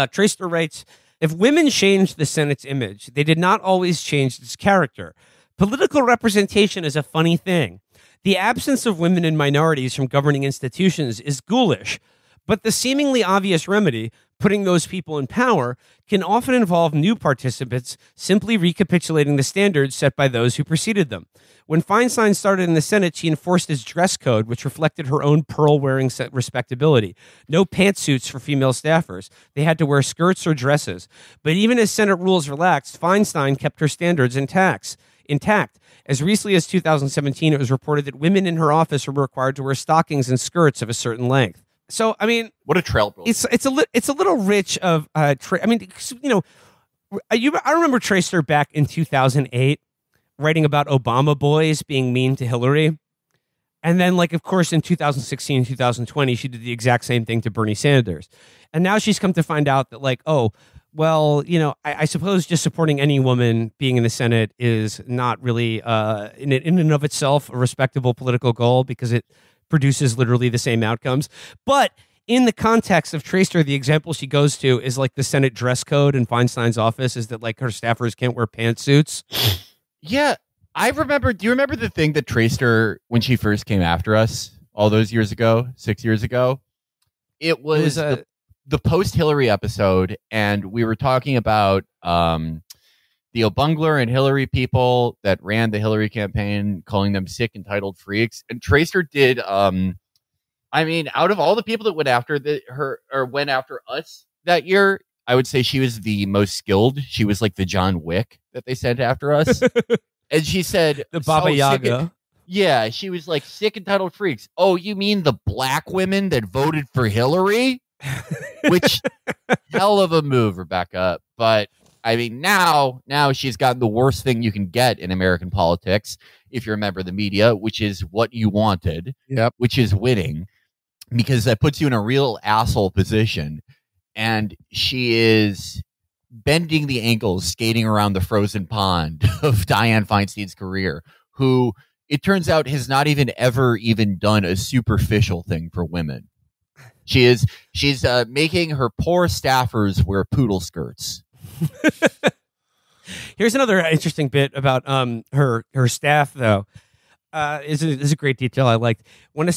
Tracer writes, if women changed the Senate's image, they did not always change its character. Political representation is a funny thing. The absence of women and minorities from governing institutions is ghoulish, but the seemingly obvious remedy, putting those people in power, can often involve new participants simply recapitulating the standards set by those who preceded them. When Feinstein started in the Senate, she enforced his dress code, which reflected her own pearl-wearing respectability. No pantsuits for female staffers. They had to wear skirts or dresses. But even as Senate rules relaxed, Feinstein kept her standards intact. As recently as 2017, it was reported that women in her office were required to wear stockings and skirts of a certain length. So, I mean, what a trailblazer! It's a little rich of. I remember Tracer back in 2008 writing about Obama boys being mean to Hillary, and then, like, of course, in 2016, 2020, she did the exact same thing to Bernie Sanders, and now she's come to find out that, like, oh, well, I suppose just supporting any woman being in the Senate is not really, in and of itself, a respectable political goal because it produces literally the same outcomes. But in the context of Tracer, the example she goes to is like the Senate dress code in Feinstein's office is that like her staffers can't wear pantsuits. Yeah, I remember. Do you remember the thing that Tracer, when she first came after us all those years ago, 6 years ago? It was the post-Hillary episode, and we were talking about the O'Bungler and Hillary people that ran the Hillary campaign, calling them sick, entitled freaks. And Tracer did, out of all the people that went after went after us that year, I would say she was the most skilled. She was like the John Wick that they sent after us. And she said, the Baba Yaga. Yeah, she was like, sick, entitled freaks. Oh, you mean the black women that voted for Hillary? Which, hell of a move, Rebecca. But I mean, now she's gotten the worst thing you can get in American politics, if you're a member of the media, which is what you wanted, which is winning, because that puts you in a real asshole position. And she is bending the ankles, skating around the frozen pond of Dianne Feinstein's career, who it turns out has not ever done a superficial thing for women. She's making her poor staffers wear poodle skirts. Here's another interesting bit about her staff, though. Is a great detail I liked. When a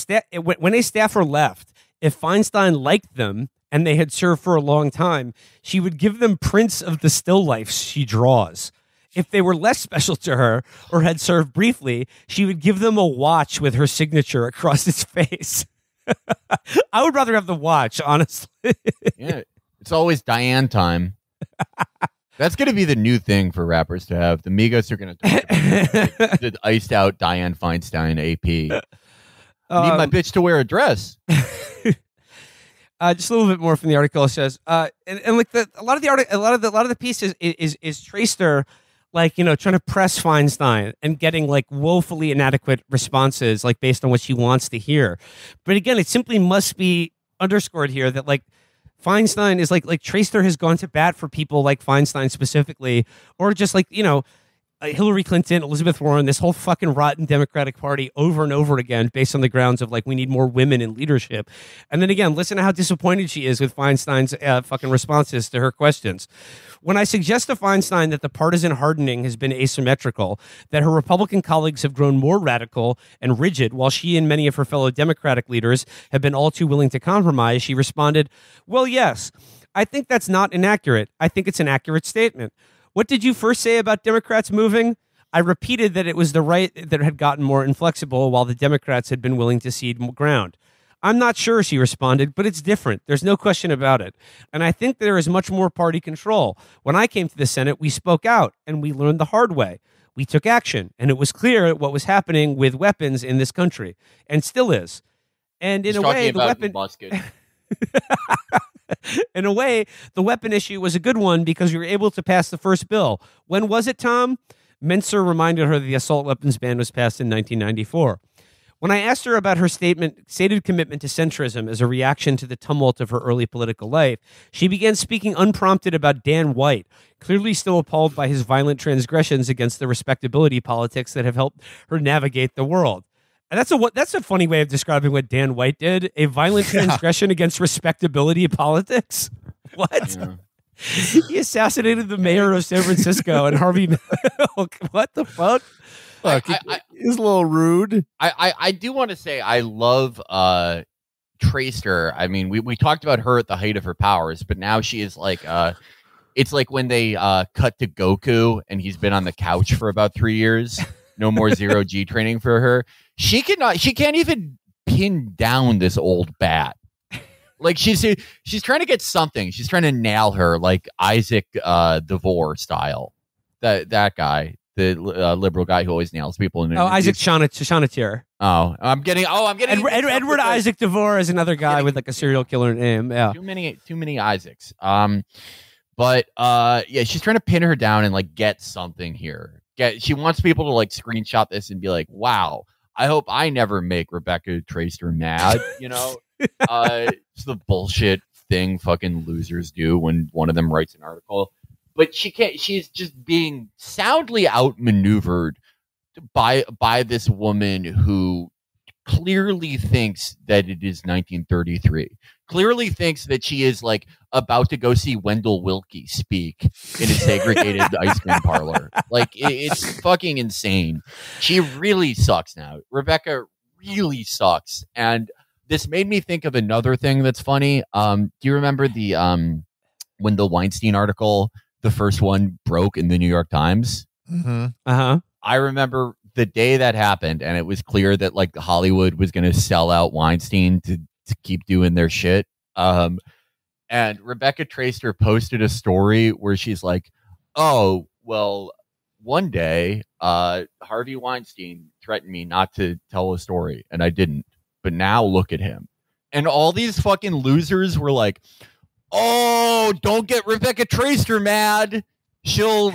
staffer left, if Feinstein liked them and they had served for a long time, she would give them prints of the still lifes she draws. If they were less special to her or had served briefly, she would give them a watch with her signature across its face. I would rather have the watch, honestly. Yeah, it's always Dianne time. That's going to be the new thing for rappers to have. The Migos are going to talk about the iced out Dianne Feinstein AP. Need my bitch to wear a dress. Just a little bit more from the article. It says, a lot of the piece is Tracer, like, trying to press Feinstein and getting like woefully inadequate responses, like based on what she wants to hear. But again, it simply must be underscored here that like Feinstein is like Tracer has gone to bat for people like Feinstein specifically, or just like, Hillary Clinton, Elizabeth Warren, this whole fucking rotten Democratic Party over and over again based on the grounds of like we need more women in leadership. And then again, listen to how disappointed she is with Feinstein's fucking responses to her questions. When I suggest to Feinstein that the partisan hardening has been asymmetrical, that her Republican colleagues have grown more radical and rigid while she and many of her fellow Democratic leaders have been all too willing to compromise, she responded, well, yes, I think that's not inaccurate. I think it's an accurate statement. What did you first say about Democrats moving? I repeated that it was the right that had gotten more inflexible while the Democrats had been willing to cede ground. I'm not sure, she responded, but it's different. There's no question about it. And I think there is much more party control. When I came to the Senate, we spoke out and we learned the hard way. we took action, and it was clear what was happening with weapons in this country, and still is. And in a way, the weapon in a way, the weapon issue was a good one because we were able to pass the first bill. When was it, Tom? Menser reminded her the assault weapons ban was passed in 1994. When I asked her about her stated commitment to centrism as a reaction to the tumult of her early political life, she began speaking unprompted about Dan White, clearly still appalled by his violent transgressions against the respectability politics that have helped her navigate the world. And that's a funny way of describing what Dan White did. A violent transgression against respectability politics. What? Yeah. He assassinated the mayor of San Francisco and Harvey Milk. What the fuck? Look, he's a little rude. I do want to say I love Tracer. I mean, we talked about her at the height of her powers, but now she is like it's like when they cut to Goku and he's been on the couch for about 3 years. No more zero G training for her. She can't even pin down this old bat. Like she's trying to get something. She's trying to nail her like Isaac Devore style. That guy. The liberal guy who always nails people. Isaac Chanatier. Edward Isaac Devore is another guy with like a serial killer name. Yeah, too many Isaacs. But she's trying to pin her down and like get something here. She wants people to like screenshot this and be like, "Wow, I hope I never make Rebecca Tracer mad." You know, it's the bullshit thing fucking losers do when one of them writes an article. But she can't. She's just being soundly outmaneuvered by this woman who clearly thinks that it is 1933. Clearly thinks that she is like about to go see Wendell Willkie speak in a segregated ice cream parlor. Like it's fucking insane. She really sucks now. Rebecca really sucks. And this made me think of another thing that's funny. Do you remember the when the Weinstein article? The first one broke in the New York Times. Mm-hmm. I remember the day that happened, and it was clear that like Hollywood was going to sell out Weinstein to keep doing their shit. And Rebecca Tracer posted a story where she's like, "Oh, well, one day Harvey Weinstein threatened me not to tell a story, and I didn't. But now look at him." And all these fucking losers were like, "Oh, don't get Rebecca Tracer mad. She'll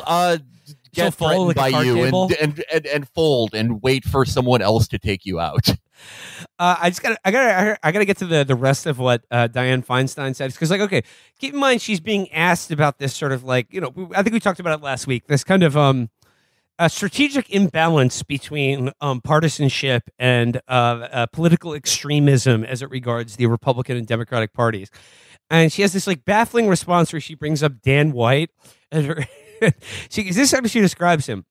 get threatened by you and fold and wait for someone else to take you out." I gotta get to the rest of what Dianne Feinstein said, because like, okay, keep in mind she's being asked about this sort of like, you know, I think we talked about it last week. This kind of a strategic imbalance between partisanship and political extremism as it regards the Republican and Democratic parties. And she has this like baffling response where she brings up Dan White. And this is how she describes him.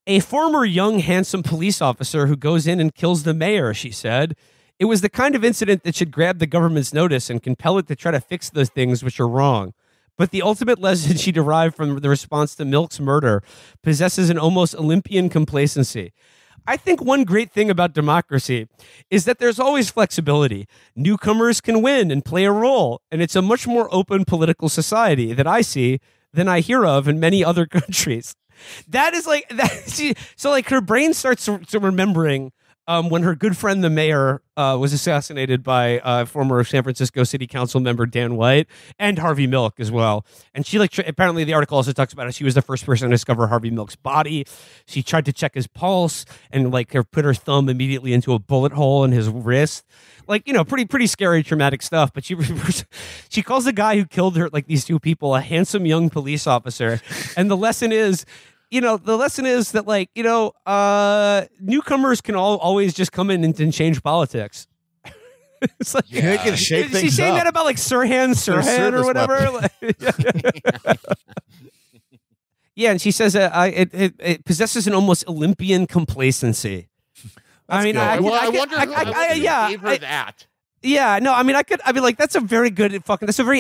"A former young, handsome police officer who goes in and kills the mayor," she said. "It was the kind of incident that should grab the government's notice and compel it to try to fix those things which are wrong. But the ultimate lesson she derived from the response to Milk's murder possesses an almost Olympian complacency. I think one great thing about democracy is that there's always flexibility. Newcomers can win and play a role, and it's a much more open political society that I see than I hear of in many other countries." That is like that. So like her brain starts to remembering when her good friend the mayor was assassinated by former San Francisco City Council member Dan White and Harvey Milk as well. And she like apparently the article also talks about how she was the first person to discover Harvey Milk's body. She tried to check his pulse and like put her thumb immediately into a bullet hole in his wrist. Like, you know, pretty scary, traumatic stuff. But she calls the guy who killed her, like these two people, a handsome young police officer. And the lesson is, you know, that, like, you know, newcomers can always just come in and change politics. It's like, yeah. They can shake things she's saying up. That about like Sirhan or whatever. Yeah, and she says it possesses an almost Olympian complacency. I mean, I wonder who gave her that. Yeah, no, I mean, like, that's a very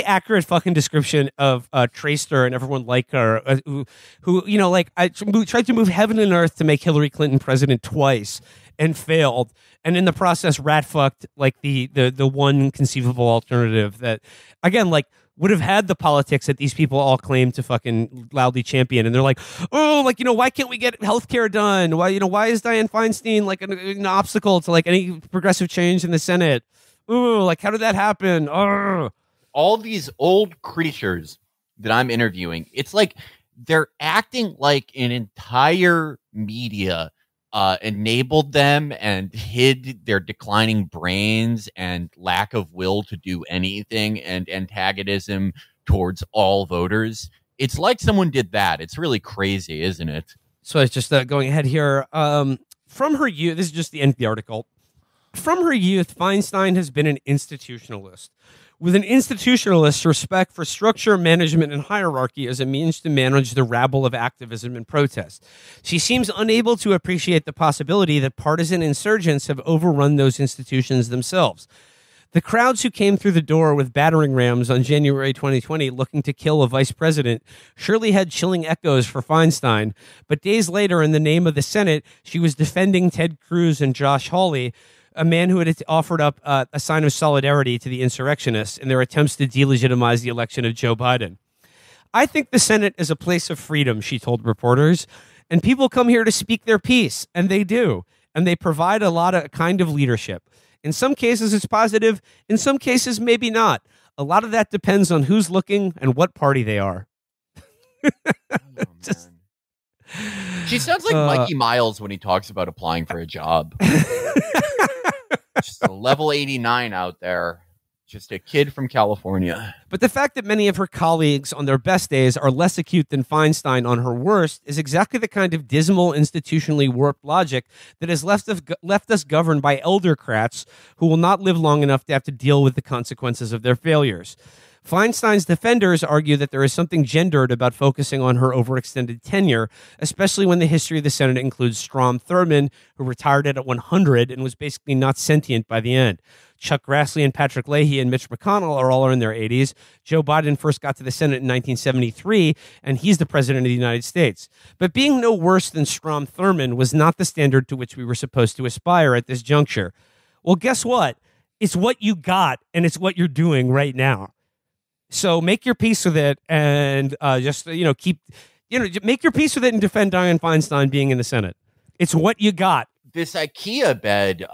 accurate fucking description of Tracer and everyone like her, who, you know, like, tried to move heaven and earth to make Hillary Clinton president twice, and failed, and in the process rat fucked like the one conceivable alternative that, again, like would have had the politics that these people all claim to fucking loudly champion. And they're like, oh, like, why can't we get healthcare done? Why is Dianne Feinstein like an obstacle to like any progressive change in the Senate? Ooh, like, how did that happen? Urgh. All these old creatures that I'm interviewing, it's like they're acting like an entire media enabled them and hid their declining brains and lack of will to do anything and antagonism towards all voters. It's like someone did that. It's really crazy, isn't it? So it's just going ahead here. From her youth, this is just the end of the article. From her youth, Feinstein has been an institutionalist. With an institutionalist's respect for structure, management, and hierarchy as a means to manage the rabble of activism and protest. She seems unable to appreciate the possibility that partisan insurgents have overrun those institutions themselves. The crowds who came through the door with battering rams on January 2020 looking to kill a vice president surely had chilling echoes for Feinstein, but days later, in the name of the Senate, she was defending Ted Cruz and Josh Hawley, a man who had offered up a sign of solidarity to the insurrectionists in their attempts to delegitimize the election of Joe Biden. I think the Senate is a place of freedom, she told reporters, and people come here to speak their piece, and they do, and they provide a lot of kind of leadership. In some cases, it's positive. In some cases, maybe not. A lot of that depends on who's looking and what party they are. She sounds like Mikey Miles when he talks about applying for a job. Just a level 89 out there. Just a kid from California. But the fact that many of her colleagues on their best days are less acute than Feinstein on her worst is exactly the kind of dismal, institutionally warped logic that has left us governed by eldercrats who will not live long enough to have to deal with the consequences of their failures. Feinstein's defenders argue that there is something gendered about focusing on her overextended tenure, especially when the history of the Senate includes Strom Thurmond, who retired at 100 and was basically not sentient by the end. Chuck Grassley and Patrick Leahy and Mitch McConnell are all in their 80s. Joe Biden first got to the Senate in 1973, and he's the president of the United States. But being no worse than Strom Thurmond was not the standard to which we were supposed to aspire at this juncture. Well, guess what? It's what you got, and it's what you're doing right now. So make your peace with it, and make your peace with it and defend Dianne Feinstein being in the Senate. It's what you got. This IKEA bed,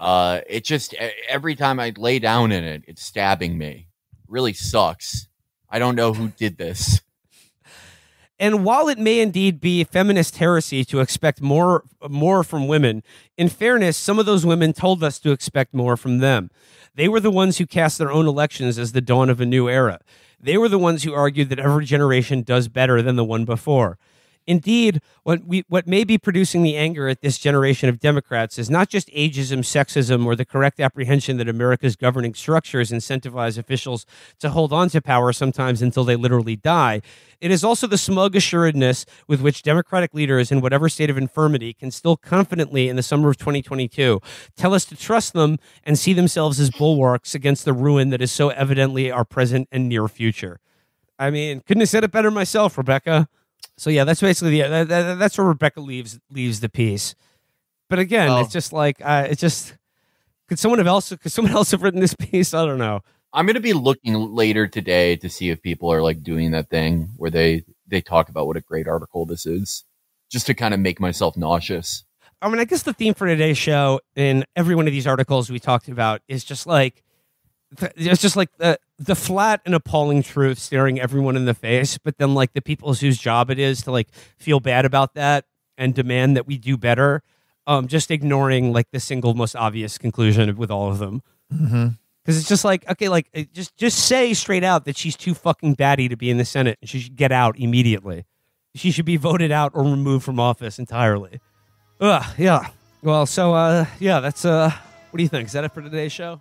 it just, every time I lay down in it, it's stabbing me. Really sucks. I don't know who did this. And while it may indeed be feminist heresy to expect more from women, in fairness, some of those women told us to expect more from them. They were the ones who cast their own elections as the dawn of a new era. They were the ones who argued that every generation does better than the one before. Indeed, what may be producing the anger at this generation of Democrats is not just ageism, sexism, or the correct apprehension that America's governing structures incentivize officials to hold on to power sometimes until they literally die. It is also the smug assuredness with which Democratic leaders in whatever state of infirmity can still confidently in the summer of 2022 tell us to trust them and see themselves as bulwarks against the ruin that is so evidently our present and near future. I mean, couldn't have said it better myself, Rebecca. So yeah, that's basically that's where Rebecca leaves the piece. But again, it's just like could someone else have written this piece? I don't know. I'm going to be looking later today to see if people are like doing that thing where they talk about what a great article this is, just to kind of make myself nauseous. I mean, I guess the theme for today's show in every one of these articles we talked about is just like it's just like the flat and appalling truth staring everyone in the face, but then like the people whose job it is to like feel bad about that and demand that we do better, just ignoring like the single most obvious conclusion with all of them. Mm-hmm. Because it's just like, okay, like just say straight out that she's too fucking batty to be in the Senate and she should get out immediately. She should be voted out or removed from office entirely. Yeah. Well, so yeah, that's what do you think? Is that it for today's show?